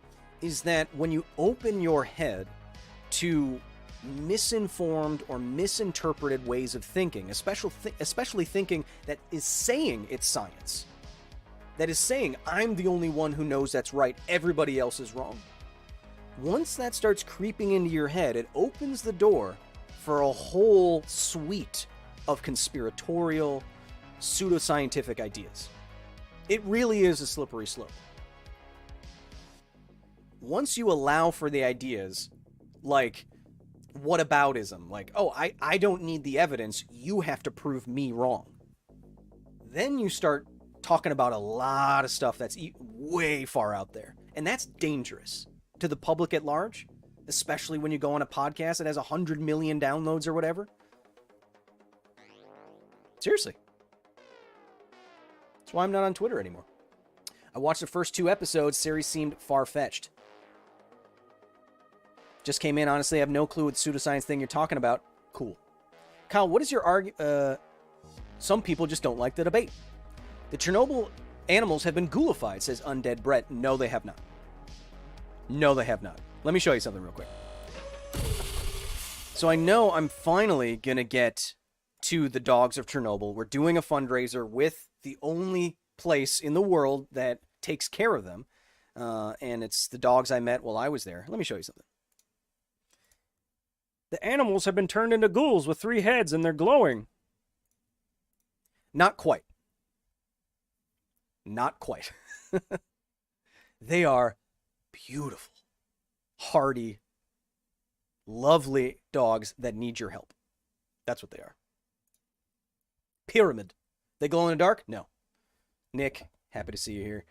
Speaker 1: is that when you open your head to misinformed or misinterpreted ways of thinking, especially thinking that is saying it's science. That is saying, I'm the only one who knows that's right, everybody else is wrong. Once that starts creeping into your head, it opens the door for a whole suite of conspiratorial, pseudoscientific ideas. It really is a slippery slope. Once you allow for the ideas, like whataboutism, like, oh, I don't need the evidence, you have to prove me wrong. Then you start talking about a lot of stuff that's way far out there. And that's dangerous to the public at large, especially when you go on a podcast that has 100 million downloads or whatever. Seriously. That's why I'm not on Twitter anymore. I watched the first 2 episodes. Series seemed far-fetched. Just came in, honestly, I have no clue what pseudoscience thing you're talking about. Cool. Kyle, what is your argument? Some people just don't like the debate. The Chernobyl animals have been ghoulified, says Undead Brett. No, they have not. No, they have not. Let me show you something real quick. So I know I'm finally going to get to the dogs of Chernobyl. We're doing a fundraiser with the only place in the world that takes care of them. And it's the dogs I met while I was there. Let me show you something. The animals have been turned into ghouls with 3 heads and they're glowing. Not quite. Not quite. They are beautiful, hardy, lovely dogs that need your help. That's what they are. Pyramid. They glow in the dark? No. Nick, happy to see you here.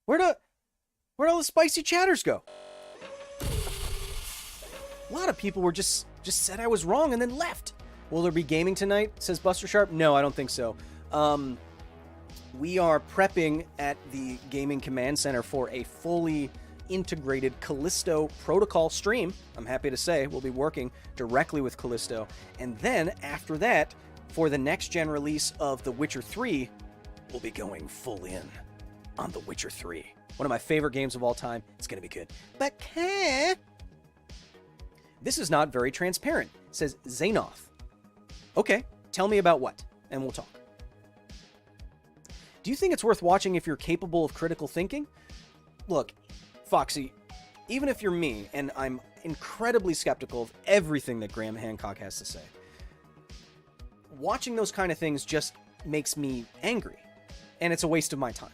Speaker 1: Where'd all the spicy chatters go? A lot of people were just said I was wrong and then left. Will there be gaming tonight? Says Buster Sharp. No, I don't think so. We are prepping at the Gaming Command Center for a fully integrated Callisto Protocol stream. I'm happy to say we'll be working directly with Callisto. And then after that, for the next gen release of The Witcher 3, we'll be going full in on The Witcher 3. One of my favorite games of all time. It's going to be good. But this is not very transparent, says Zanoth. Okay, tell me about what, and we'll talk. Do you think it's worth watching if you're capable of critical thinking? Look, Foxy, even if you're me, and I'm incredibly skeptical of everything that Graham Hancock has to say, watching those kind of things just makes me angry, and it's a waste of my time.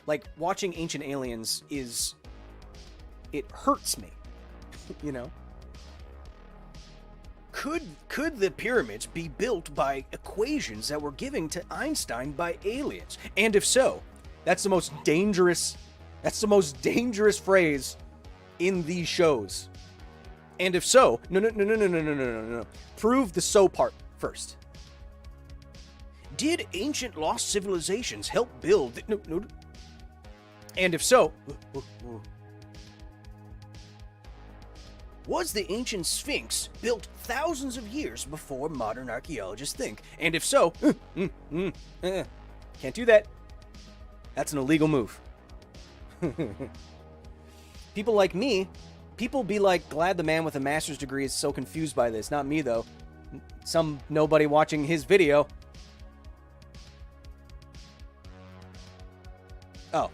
Speaker 1: Like, watching Ancient Aliens it hurts me, you know? Could the pyramids be built by equations that were given to Einstein by aliens? And if so, that's the most dangerous phrase in these shows. And if so, no. Prove the so part first. Did ancient lost civilizations help build? No. And if so, was the ancient Sphinx built thousands of years before modern archaeologists think? And if so, can't do that. That's an illegal move. People like me, people be like, glad the man with a master's degree is so confused by this. Not me, though. Some nobody watching his video. Oh,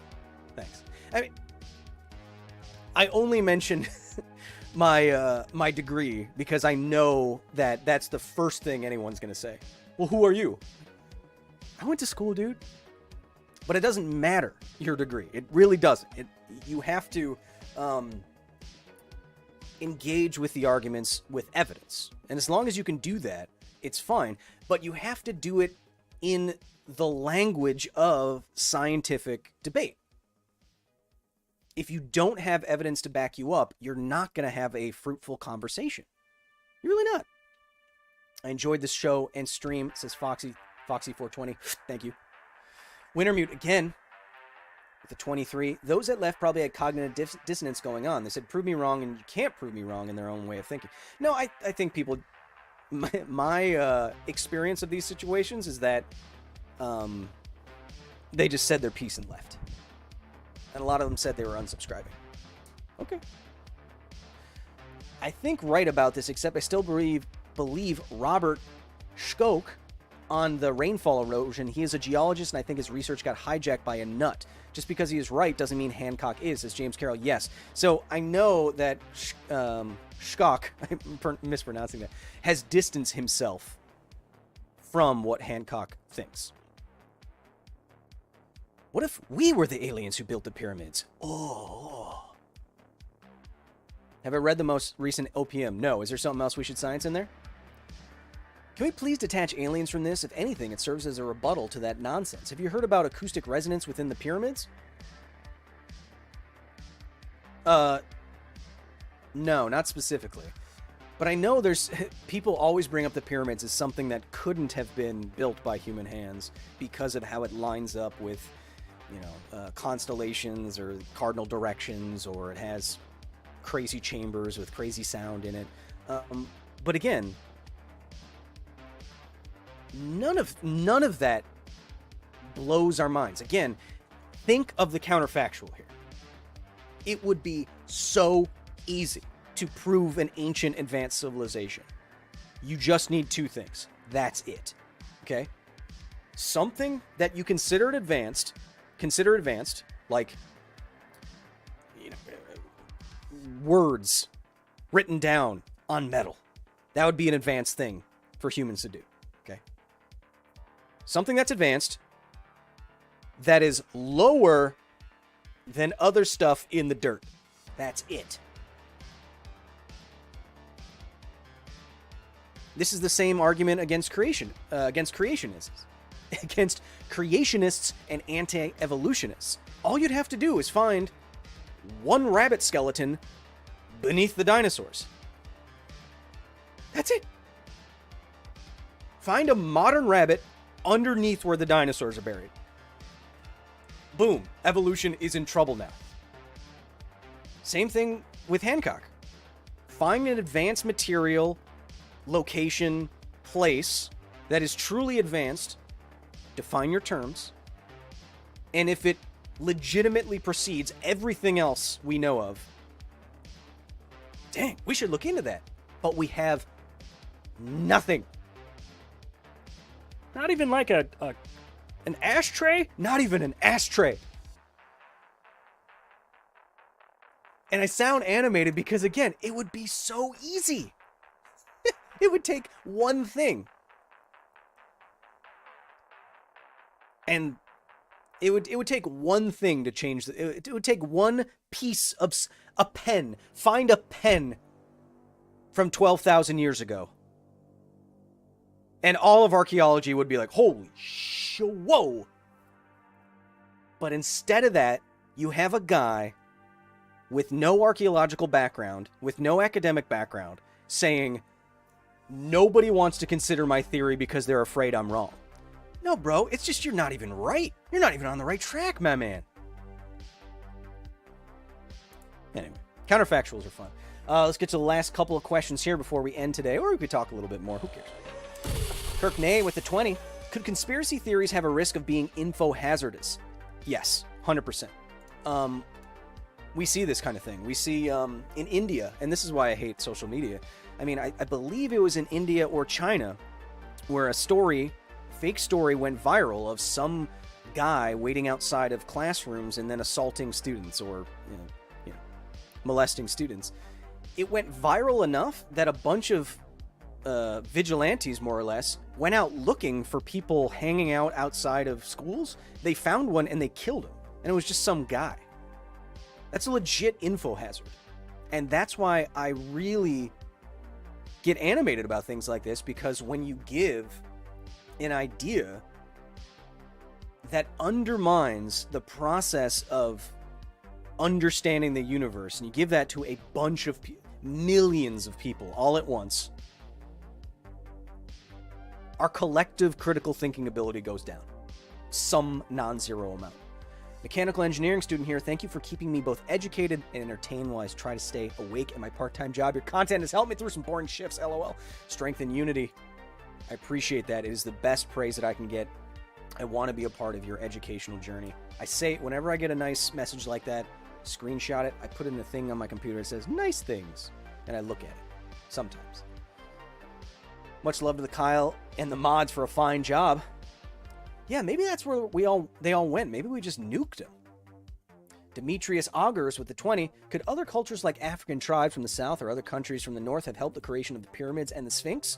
Speaker 1: thanks. I mean, I only mentioned my degree because I know that that's the first thing anyone's going to say. Well, who are you? I went to school, dude. But it doesn't matter, your degree. It really doesn't. You have to engage with the arguments with evidence. And as long as you can do that, it's fine. But you have to do it in the language of scientific debate. If you don't have evidence to back you up, you're not going to have a fruitful conversation. You're really not. I enjoyed this show and stream, says Foxy420. Thank you. Wintermute again with the 23. Those that left probably had cognitive dissonance going on. They said, prove me wrong, and you can't prove me wrong in their own way of thinking. No, I think people... My experience of these situations is that they just said their piece and left. And a lot of them said they were unsubscribing. Okay. I think right about this, except I still believe Robert Schoch on the rainfall erosion. He is a geologist, and I think his research got hijacked by a nut. Just because he is right doesn't mean Hancock is, says James Carroll. Yes. So I know that Schoch, I'm mispronouncing that, has distanced himself from what Hancock thinks. What if we were the aliens who built the pyramids? Oh. Have I read the most recent OPM? No. Is there something else we should science in there? Can we please detach aliens from this? If anything, it serves as a rebuttal to that nonsense. Have you heard about acoustic resonance within the pyramids? No, not specifically. But I know there's... People always bring up the pyramids as something that couldn't have been built by human hands because of how it lines up with, constellations or cardinal directions, or it has crazy chambers with crazy sound in it. But again... None of that blows our minds. Again, think of the counterfactual here. It would be so easy to prove an ancient advanced civilization. You just need two things. That's it. Okay? Something that you consider advanced, like, words written down on metal. That would be an advanced thing for humans to do. Okay? Something that's advanced, that is lower than other stuff in the dirt. That's it. This is the same argument against creationists and anti-evolutionists. All you'd have to do is find one rabbit skeleton beneath the dinosaurs. That's it. Find a modern rabbit underneath where the dinosaurs are buried. Boom. Evolution is in trouble now. Same thing with Hancock. Find an advanced material, location, place that is truly advanced. Define your terms. And if it legitimately precedes everything else we know of, dang, we should look into that. But we have nothing. Not even like an ashtray? Not even an ashtray. And I sound animated because, again, it would be so easy. It would take one thing. And it would take one thing to change. It would take one piece of a pen. Find a pen from 12,000 years ago. And all of archaeology would be like, holy whoa. But instead of that, you have a guy with no archaeological background, with no academic background, saying, nobody wants to consider my theory because they're afraid I'm wrong. No, bro, it's just you're not even right. You're not even on the right track, my man. Anyway, counterfactuals are fun. Let's get to the last couple of questions here before we end today, or we could talk a little bit more. Who cares? Kirk Nay with the 20. Could conspiracy theories have a risk of being info hazardous? Yes, 100%. We see this kind of thing. We see in India, and this is why I hate social media. I mean, I believe it was in India or China where a fake story went viral of some guy waiting outside of classrooms and then assaulting students or molesting students. It went viral enough that a bunch of vigilantes, more or less, went out looking for people hanging out outside of schools. They found one and they killed him. And it was just some guy. That's a legit info hazard. And that's why I really get animated about things like this, because when you give an idea that undermines the process of understanding the universe, and you give that to a bunch of millions of people all at once, our collective critical thinking ability goes down. Some non-zero amount. Mechanical engineering student here. Thank you for keeping me both educated and entertained while I try to stay awake at my part-time job. Your content has helped me through some boring shifts, LOL. Strength and unity. I appreciate that. It is the best praise that I can get. I want to be a part of your educational journey. I say, whenever I get a nice message like that, screenshot it, I put in a thing on my computer that says, nice things. and I look at it sometimes. Much love to the Kyle and the mods for a fine job. Yeah, maybe that's where they all went. Maybe we just nuked them. Demetrius Augurs with the 20. Could other cultures like African tribes from the south or other countries from the north have helped the creation of the pyramids and the Sphinx?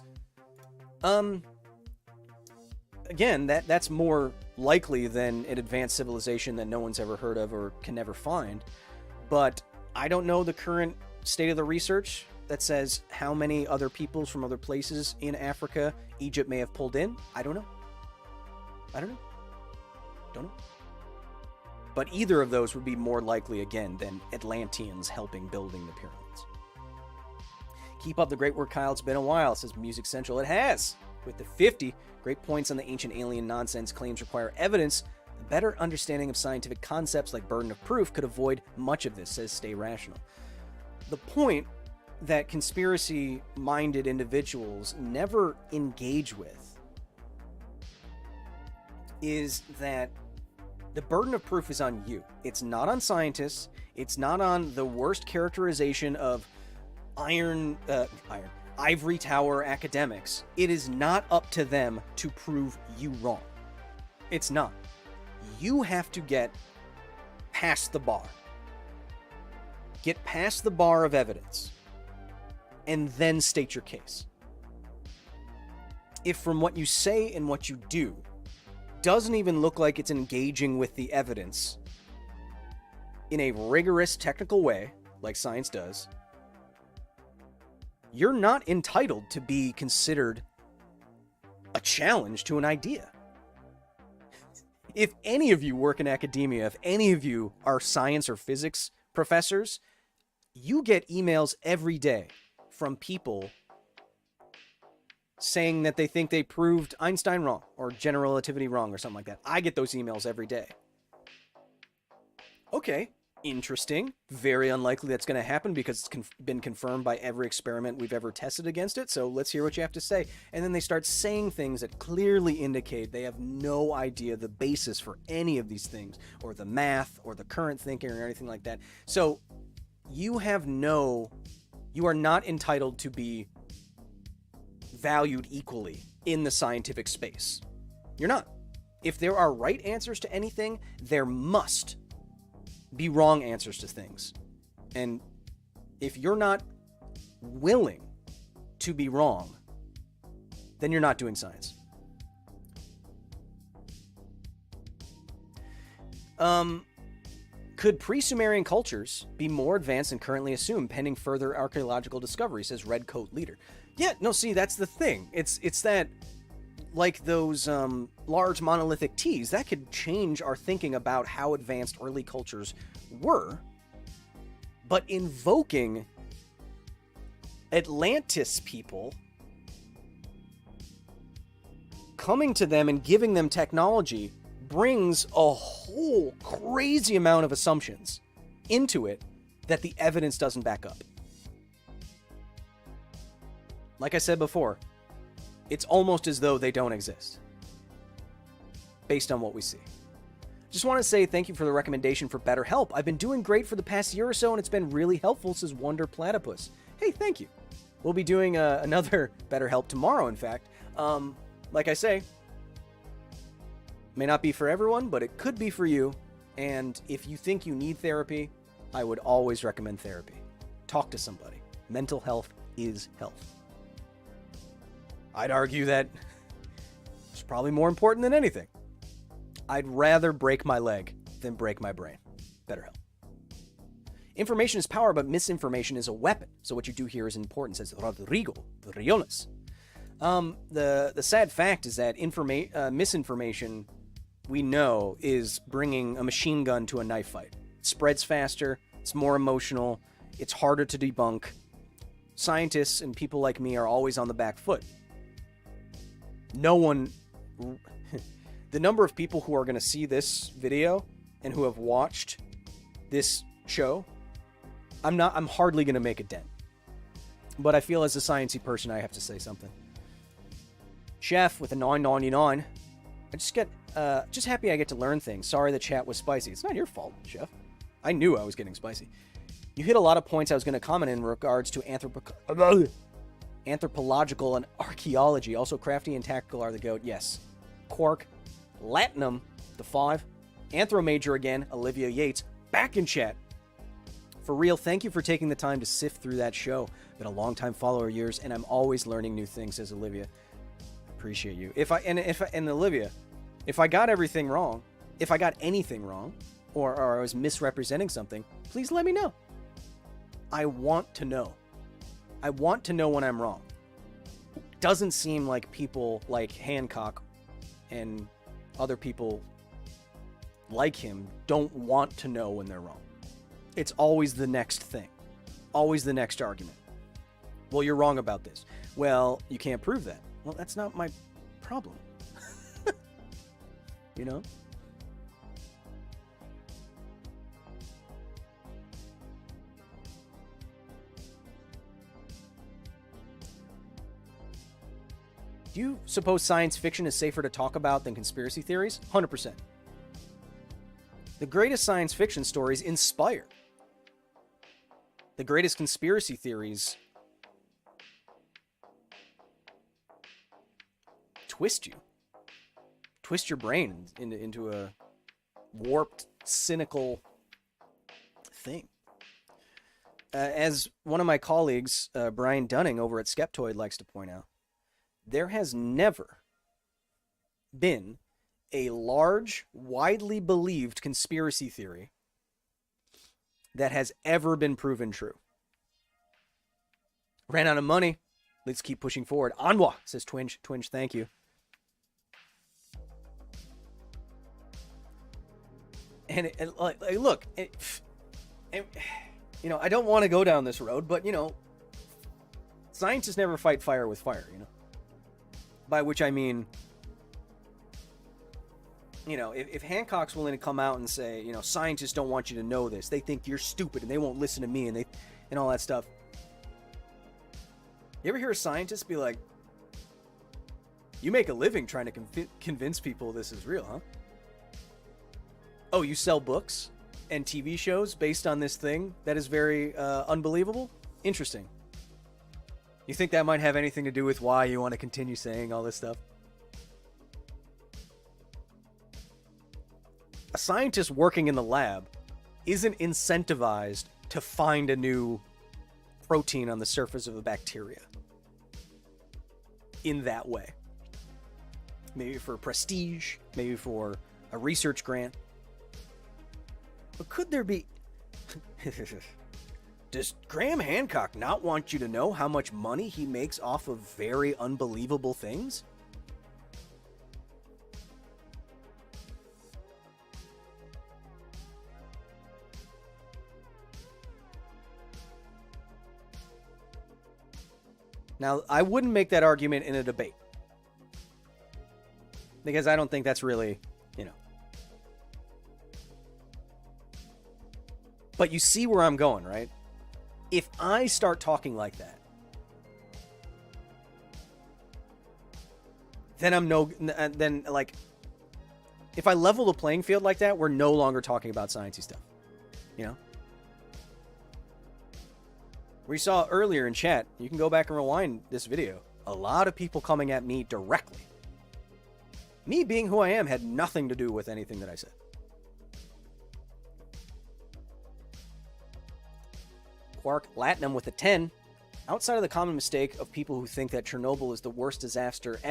Speaker 1: Again, that's more likely than an advanced civilization that no one's ever heard of or can never find. But I don't know the current state of the research that says how many other peoples from other places in Africa Egypt may have pulled in. I don't know. Don't know. But either of those would be more likely, again, than Atlanteans helping building the pyramids. Keep up the great work, Kyle. It's been a while, says Music Central. It has. With the 50, great points on the ancient alien nonsense claims require evidence. A better understanding of scientific concepts like burden of proof could avoid much of this, says Stay Rational. The point that conspiracy-minded individuals never engage with is that the burden of proof is on you. It's not on scientists. It's not on the worst characterization of ivory tower academics. It is not up to them to prove you wrong. It's not. You have to get past the bar. Get past the bar of evidence and then state your case. If from what you say and what you do doesn't even look like it's engaging with the evidence in a rigorous technical way, like science does, you're not entitled to be considered a challenge to an idea. If any of you work in academia, if any of you are science or physics professors, you get emails every day from people saying that they think they proved Einstein wrong or general relativity wrong or something like that. I get those emails every day. Okay, interesting. Very unlikely that's going to happen because it's been confirmed by every experiment we've ever tested against it. So let's hear what you have to say. And then they start saying things that clearly indicate they have no idea the basis for any of these things or the math or the current thinking or anything like that. So you are not entitled to be valued equally in the scientific space. You're not. If there are right answers to anything, there must be wrong answers to things. And if you're not willing to be wrong, then you're not doing science. Could pre-Sumerian cultures be more advanced than currently assumed pending further archaeological discovery, says Red Coat Leader. Yeah, no, see, that's the thing. It's that, like those large monolithic T's, that could change our thinking about how advanced early cultures were. But invoking Atlantis people, coming to them and giving them technology, brings a whole crazy amount of assumptions into it that the evidence doesn't back up. Like I said before, it's almost as though they don't exist, based on what we see. Just want to say thank you for the recommendation for BetterHelp. I've been doing great for the past year or so, and it's been really helpful, says Wonder Platypus. Hey, thank you. We'll be doing another BetterHelp tomorrow, in fact. Like I say, may not be for everyone, but it could be for you. And if you think you need therapy, I would always recommend therapy. Talk to somebody. Mental health is health. I'd argue that it's probably more important than anything. I'd rather break my leg than break my brain. BetterHelp. Information is power, but misinformation is a weapon. So what you do here is important, says Rodrigo Briones. The sad fact is that misinformation, we know, is bringing a machine gun to a knife fight. It spreads faster, it's more emotional, it's harder to debunk. Scientists and people like me are always on the back foot. The number of people who are going to see this video and who have watched this show, I'm hardly going to make a dent. But I feel as a sciencey person, I have to say something. Chef with a 9.99. I just happy I get to learn things. Sorry the chat was spicy. It's not your fault, Chef. I knew I was getting spicy. You hit a lot of points I was going to comment in regards to anthropological and archaeology. Also, crafty and tactical are the GOAT. Yes. Quark, Latinum, the 5. Anthro Major again, Olivia Yates, back in chat. For real, thank you for taking the time to sift through that show. Been a long-time follower of yours, and I'm always learning new things, says Olivia. Appreciate you. And Olivia, if I got everything wrong, if I got anything wrong, or I was misrepresenting something, please let me know. I want to know. I want to know when I'm wrong. Doesn't seem like people like Hancock and other people like him don't want to know when they're wrong. It's always the next thing. Always the next argument. Well, you're wrong about this. Well, you can't prove that. Well, that's not my problem. You know? Do you suppose science fiction is safer to talk about than conspiracy theories? 100%. The greatest science fiction stories inspire. The greatest conspiracy theories twist you. Twist your brain into a warped, cynical thing. As one of my colleagues, Brian Dunning over at Skeptoid, likes to point out, there has never been a large, widely believed conspiracy theory that has ever been proven true. Ran out of money. Let's keep pushing forward. Anwa, says Twinge. Twinge, thank you. And look, you know, I don't want to go down this road, but, you know, scientists never fight fire with fire, you know? By which I mean, you know, if Hancock's willing to come out and say, you know, scientists don't want you to know this, they think you're stupid and they won't listen to me and all that stuff. You ever hear a scientist be like, you make a living trying to convince people this is real, huh? Oh, you sell books and TV shows based on this thing that is very unbelievable? Interesting. You think that might have anything to do with why you want to continue saying all this stuff? A scientist working in the lab isn't incentivized to find a new protein on the surface of a bacteria in that way. Maybe for prestige, maybe for a research grant. But could there be... Does Graham Hancock not want you to know how much money he makes off of very unbelievable things? Now, I wouldn't make that argument in a debate. Because I don't think that's really, you know. But you see where I'm going, right? If I start talking like that, then like, if I level the playing field like that, we're no longer talking about sciencey stuff, you know? We saw earlier in chat, you can go back and rewind this video, a lot of people coming at me directly. Me being who I am had nothing to do with anything that I said. Quark Latinum with a 10. Outside of the common mistake of people who think that Chernobyl is the worst disaster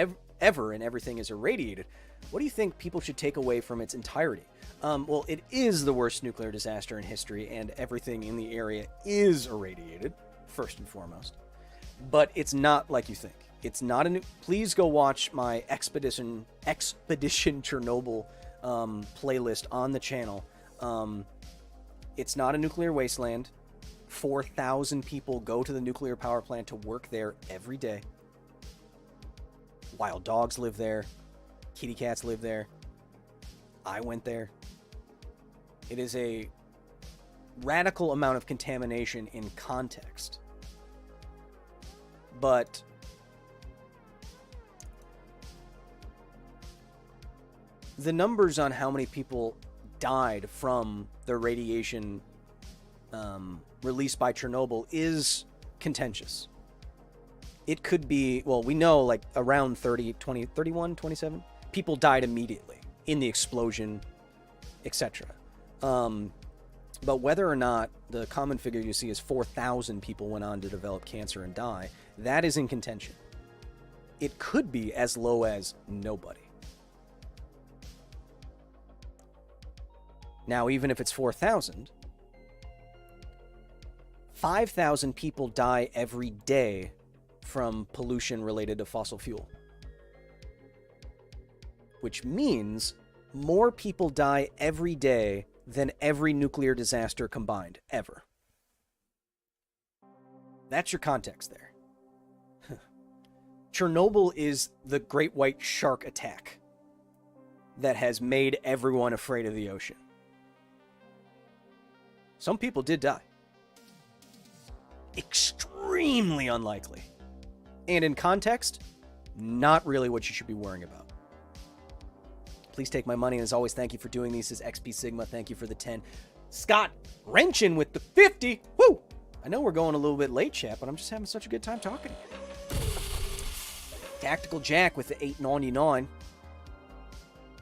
Speaker 1: ever and everything is irradiated, what do you think people should take away from its entirety? Well, it is the worst nuclear disaster in history, and everything in the area is irradiated, first and foremost. But it's not like you think. It's not a please go watch my Expedition Chernobyl playlist on the channel. It's not a nuclear wasteland. 4,000 people go to the nuclear power plant to work there every day. Wild dogs live there. Kitty cats live there. I went there. It is a radical amount of contamination in context. But the numbers on how many people died from the radiation released by Chernobyl is contentious. It could be, well, we know like around 30, 20, 31, 27 people died immediately in the explosion, etc. But whether or not the common figure you see is 4,000 people went on to develop cancer and die, that is in contention. It could be as low as nobody. Now, even if it's 4,000, 5,000 people die every day from pollution related to fossil fuel. Which means more people die every day than every nuclear disaster combined, ever. That's your context there. Chernobyl is the great white shark attack that has made everyone afraid of the ocean. Some people did die. Extremely unlikely. And in context, not really what you should be worrying about. Please take my money, and as always, thank you for doing these. Says XP Sigma, thank you for the 10. Scott Wrenchin with the 50. Woo! I know we're going a little bit late, chat, but I'm just having such a good time talking to you. Tactical Jack with the 8.99.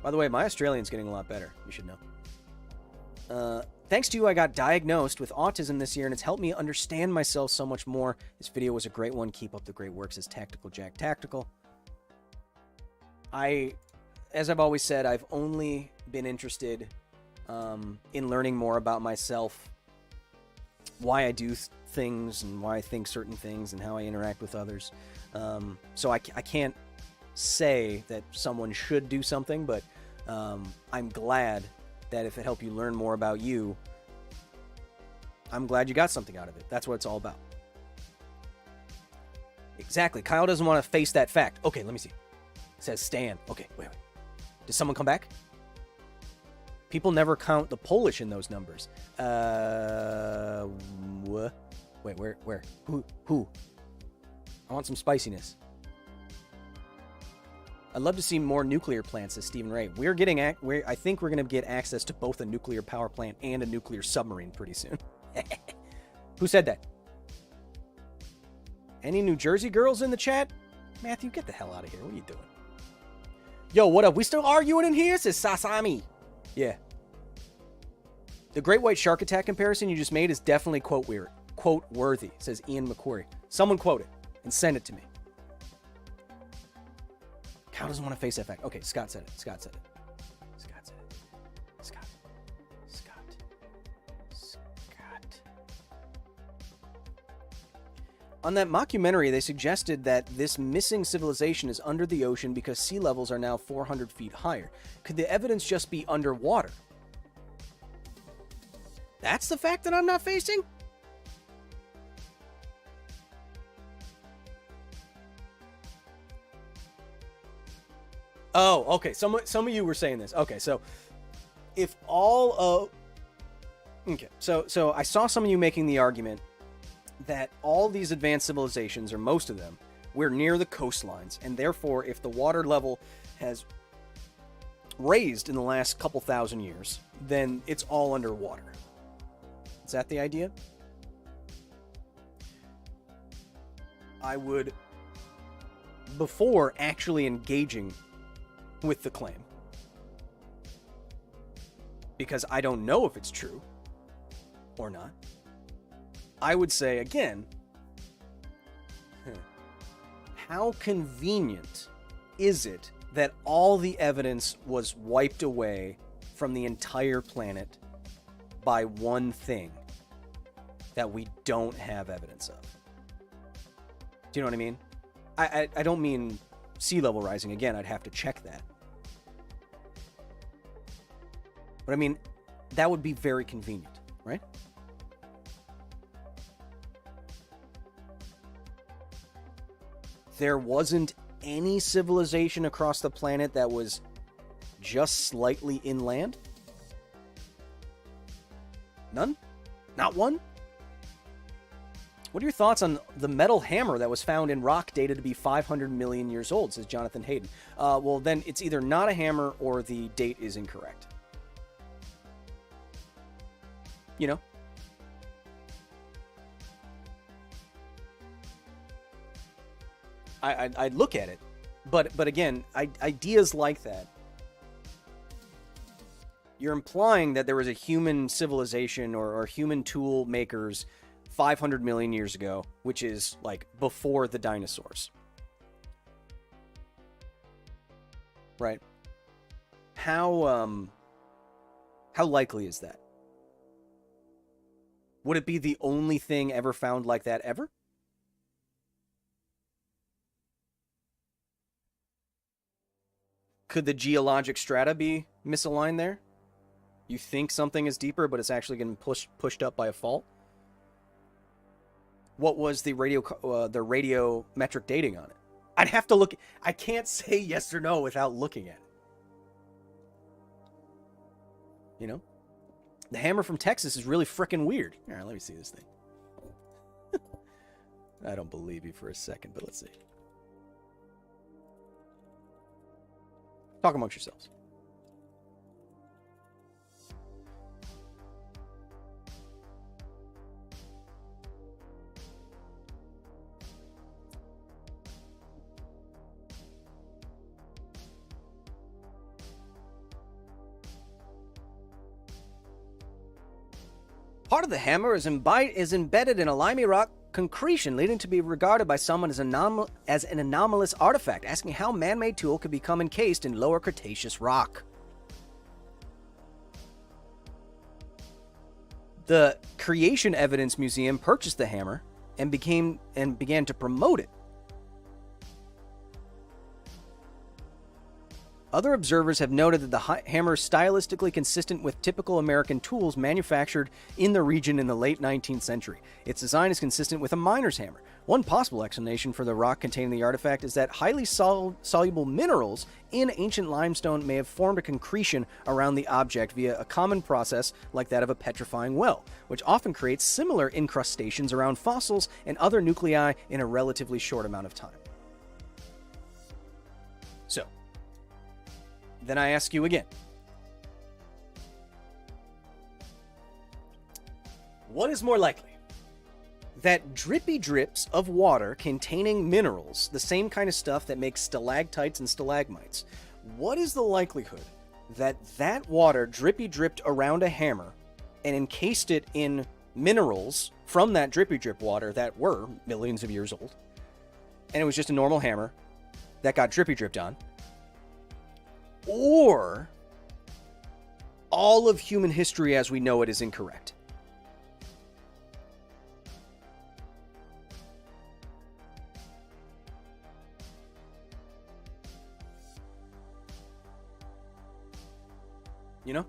Speaker 1: By the way, my Australian's getting a lot better. You should know. Thanks to you, I got diagnosed with autism this year, and it's helped me understand myself so much more. This video was a great one. Keep up the great work, says Tactical Jack Tactical. As I've always said, I've only been interested in learning more about myself, why I do things, and why I think certain things, and how I interact with others. So I can't say that someone should do something, but I'm glad that if it helped you learn more about you, I'm glad you got something out of it. That's what it's all about. Exactly. Kyle doesn't want to face that fact. Okay, let me see. It says Stan. Okay, wait. Did someone come back? People never count the Polish in those numbers. What? Wait, where? Who? I want some spiciness. I'd love to see more nuclear plants, says Stephen Ray. I think we're going to get access to both a nuclear power plant and a nuclear submarine pretty soon. Who said that? Any New Jersey girls in the chat? Matthew, get the hell out of here. What are you doing? Yo, what up? We still arguing in here? Says Sasami. Yeah. The Great White Shark Attack comparison you just made is definitely quote worthy, says Ian McQuarrie. Someone quote it and send it to me. Kyle doesn't want to face that fact. Okay, Scott said it. Scott. On that mockumentary, they suggested that this missing civilization is under the ocean because sea levels are now 400 feet higher. Could the evidence just be underwater? That's the fact that I'm not facing? Oh, okay. Some of you were saying this. Okay, so if all of... Okay, so I saw some of you making the argument that all these advanced civilizations, or most of them, we're near the coastlines, and therefore, if the water level has raised in the last couple thousand years, then it's all underwater. Is that the idea? I would, before actually engaging with the claim, because I don't know if it's true or not, I would say, again, how convenient is it that all the evidence was wiped away from the entire planet by one thing that we don't have evidence of? Do you know what I mean? I don't mean sea level rising. Again, I'd have to check that. But I mean, that would be very convenient, right? There wasn't any civilization across the planet that was just slightly inland? None? Not one? What are your thoughts on the metal hammer that was found in rock dated to be 500 million years old, says Jonathan Hayden? Well, then it's either not a hammer or the date is incorrect. You know? I'd look at it. But again, ideas like that, you're implying that there was a human civilization or human tool makers 500 million years ago, which is like before the dinosaurs. Right? How likely is that? Would it be the only thing ever found like that ever? Could the geologic strata be misaligned there? You think something is deeper, but it's actually getting pushed up by a fault? What was the radiometric dating on it? I'd have to look. I can't say yes or no without looking at it. You know? The hammer from Texas is really frickin' weird. All right, let me see this thing. I don't believe you for a second, but let's see. Talk amongst yourselves. Part of the hammer is embedded in a limey rock concretion, leading to be regarded by someone as an anomalous artifact, asking how man-made tool could become encased in lower Cretaceous rock. The Creation Evidence Museum purchased the hammer and began to promote it. Other observers have noted that the hammer is stylistically consistent with typical American tools manufactured in the region in the late 19th century. Its design is consistent with a miner's hammer. One possible explanation for the rock containing the artifact is that highly soluble minerals in ancient limestone may have formed a concretion around the object via a common process like that of a petrifying well, which often creates similar incrustations around fossils and other nuclei in a relatively short amount of time. So, then I ask you again. What is more likely? That drippy drips of water containing minerals, the same kind of stuff that makes stalactites and stalagmites. What is the likelihood that that water drippy dripped around a hammer and encased it in minerals from that drippy drip water that were millions of years old, and it was just a normal hammer that got drippy dripped on? Or all of human history as we know it is incorrect? You know?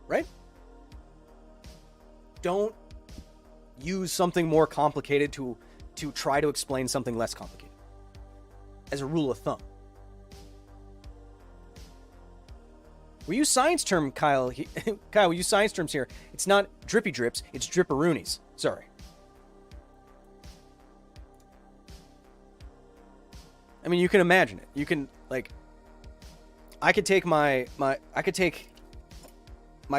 Speaker 1: Right? Don't use something more complicated to try to explain something less complicated. As a rule of thumb. We use science term, Kyle. Kyle, we use science terms here. It's not drippy drips, it's dripperoonies. Sorry. I mean, you can imagine it. You can, like, I could take my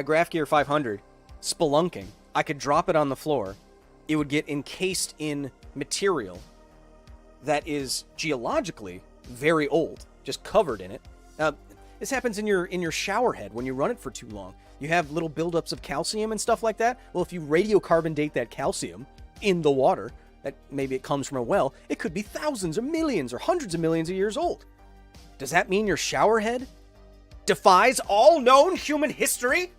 Speaker 1: Graph Gear 500, spelunking. I could drop it on the floor. It would get encased in material that is geologically very old, just covered in it. This happens in your shower head when you run it for too long. You have little buildups of calcium and stuff like that. Well, if you radiocarbon date that calcium in the water, that maybe it comes from a well, it could be thousands or millions or hundreds of millions of years old. Does that mean your shower head defies all known human history?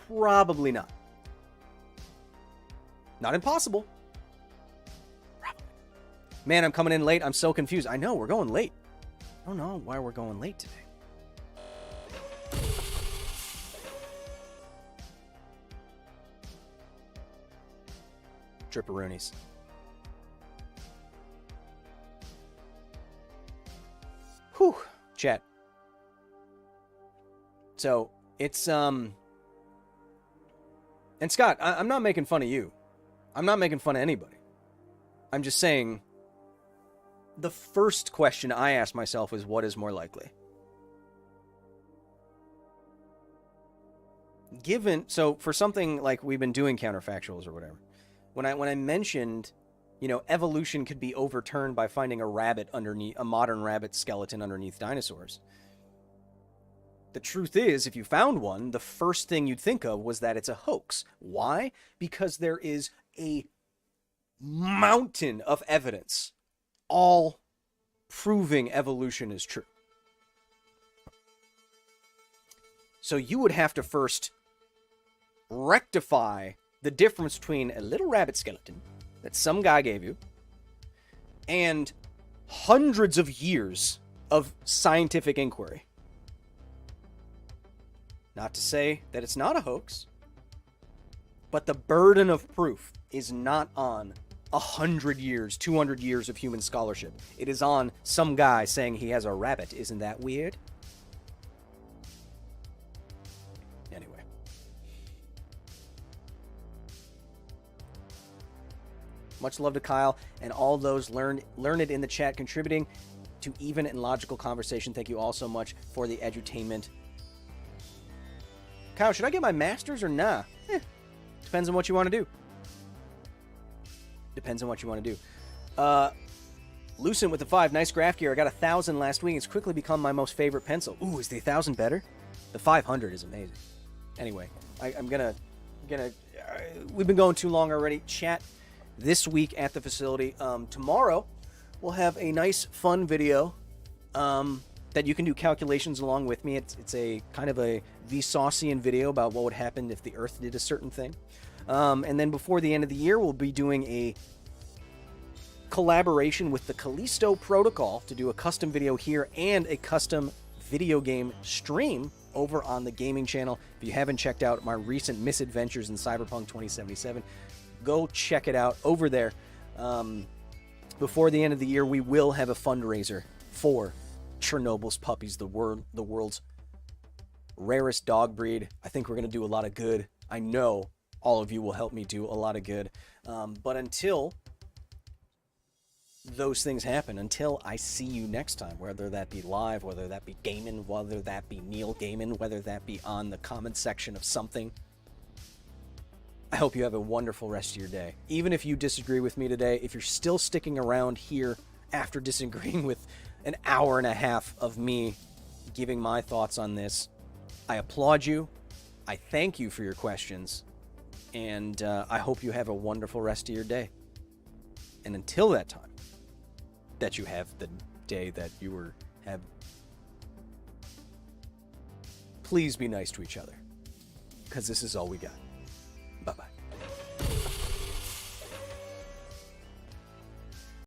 Speaker 1: Probably not. Not impossible. Man, I'm coming in late. I'm so confused. I know, we're going late. I don't know why we're going late today. Dripperoonies. Whew. Chat. So, it's, And Scott, I'm not making fun of you. I'm not making fun of anybody. I'm just saying, the first question I asked myself was, what is more likely? So for something like we've been doing counterfactuals or whatever, When I mentioned, evolution could be overturned by finding a modern rabbit skeleton underneath dinosaurs. The truth is, if you found one, the first thing you'd think of was that it's a hoax. Why? Because there is a mountain of evidence all proving evolution is true. So you would have to first rectify the difference between a little rabbit skeleton that some guy gave you and hundreds of years of scientific inquiry. Not to say that it's not a hoax, but the burden of proof is not on 100 years, 200 years of human scholarship. It is on some guy saying he has a rabbit. Isn't that weird? Anyway. Much love to Kyle and all those learned in the chat contributing to even and logical conversation. Thank you all so much for the edutainment. Kyle, should I get my master's or nah? Depends on what you want to do. Depends on what you want to do. Lucent with the 5. Nice graph gear. I got 1,000 last week. It's quickly become my most favorite pencil. Ooh, is the 1,000 better? The 500 is amazing. Anyway, I'm gonna. We've been going too long already. Chat this week at the facility. Tomorrow, we'll have a nice, fun video that you can do calculations along with me. It's a kind of a Vsaucian video about what would happen if the Earth did a certain thing. And then before the end of the year, we'll be doing a collaboration with the Callisto Protocol to do a custom video here and a custom video game stream over on the gaming channel. If you haven't checked out my recent misadventures in Cyberpunk 2077, go check it out over there. Before the end of the year, we will have a fundraiser for Chernobyl's puppies, the world's rarest dog breed. I think we're going to do a lot of good. I know all of you will help me do a lot of good. But until those things happen, until I see you next time, whether that be live, whether that be gaming, whether that be Neil Gaiman, whether that be on the comment section of something, I hope you have a wonderful rest of your day. Even if you disagree with me today, if you're still sticking around here after disagreeing with an hour and a half of me giving my thoughts on this, I applaud you. I thank you for your questions. And I hope you have a wonderful rest of your day. And until that time, that you have the day that you have, please be nice to each other. Because this is all we got.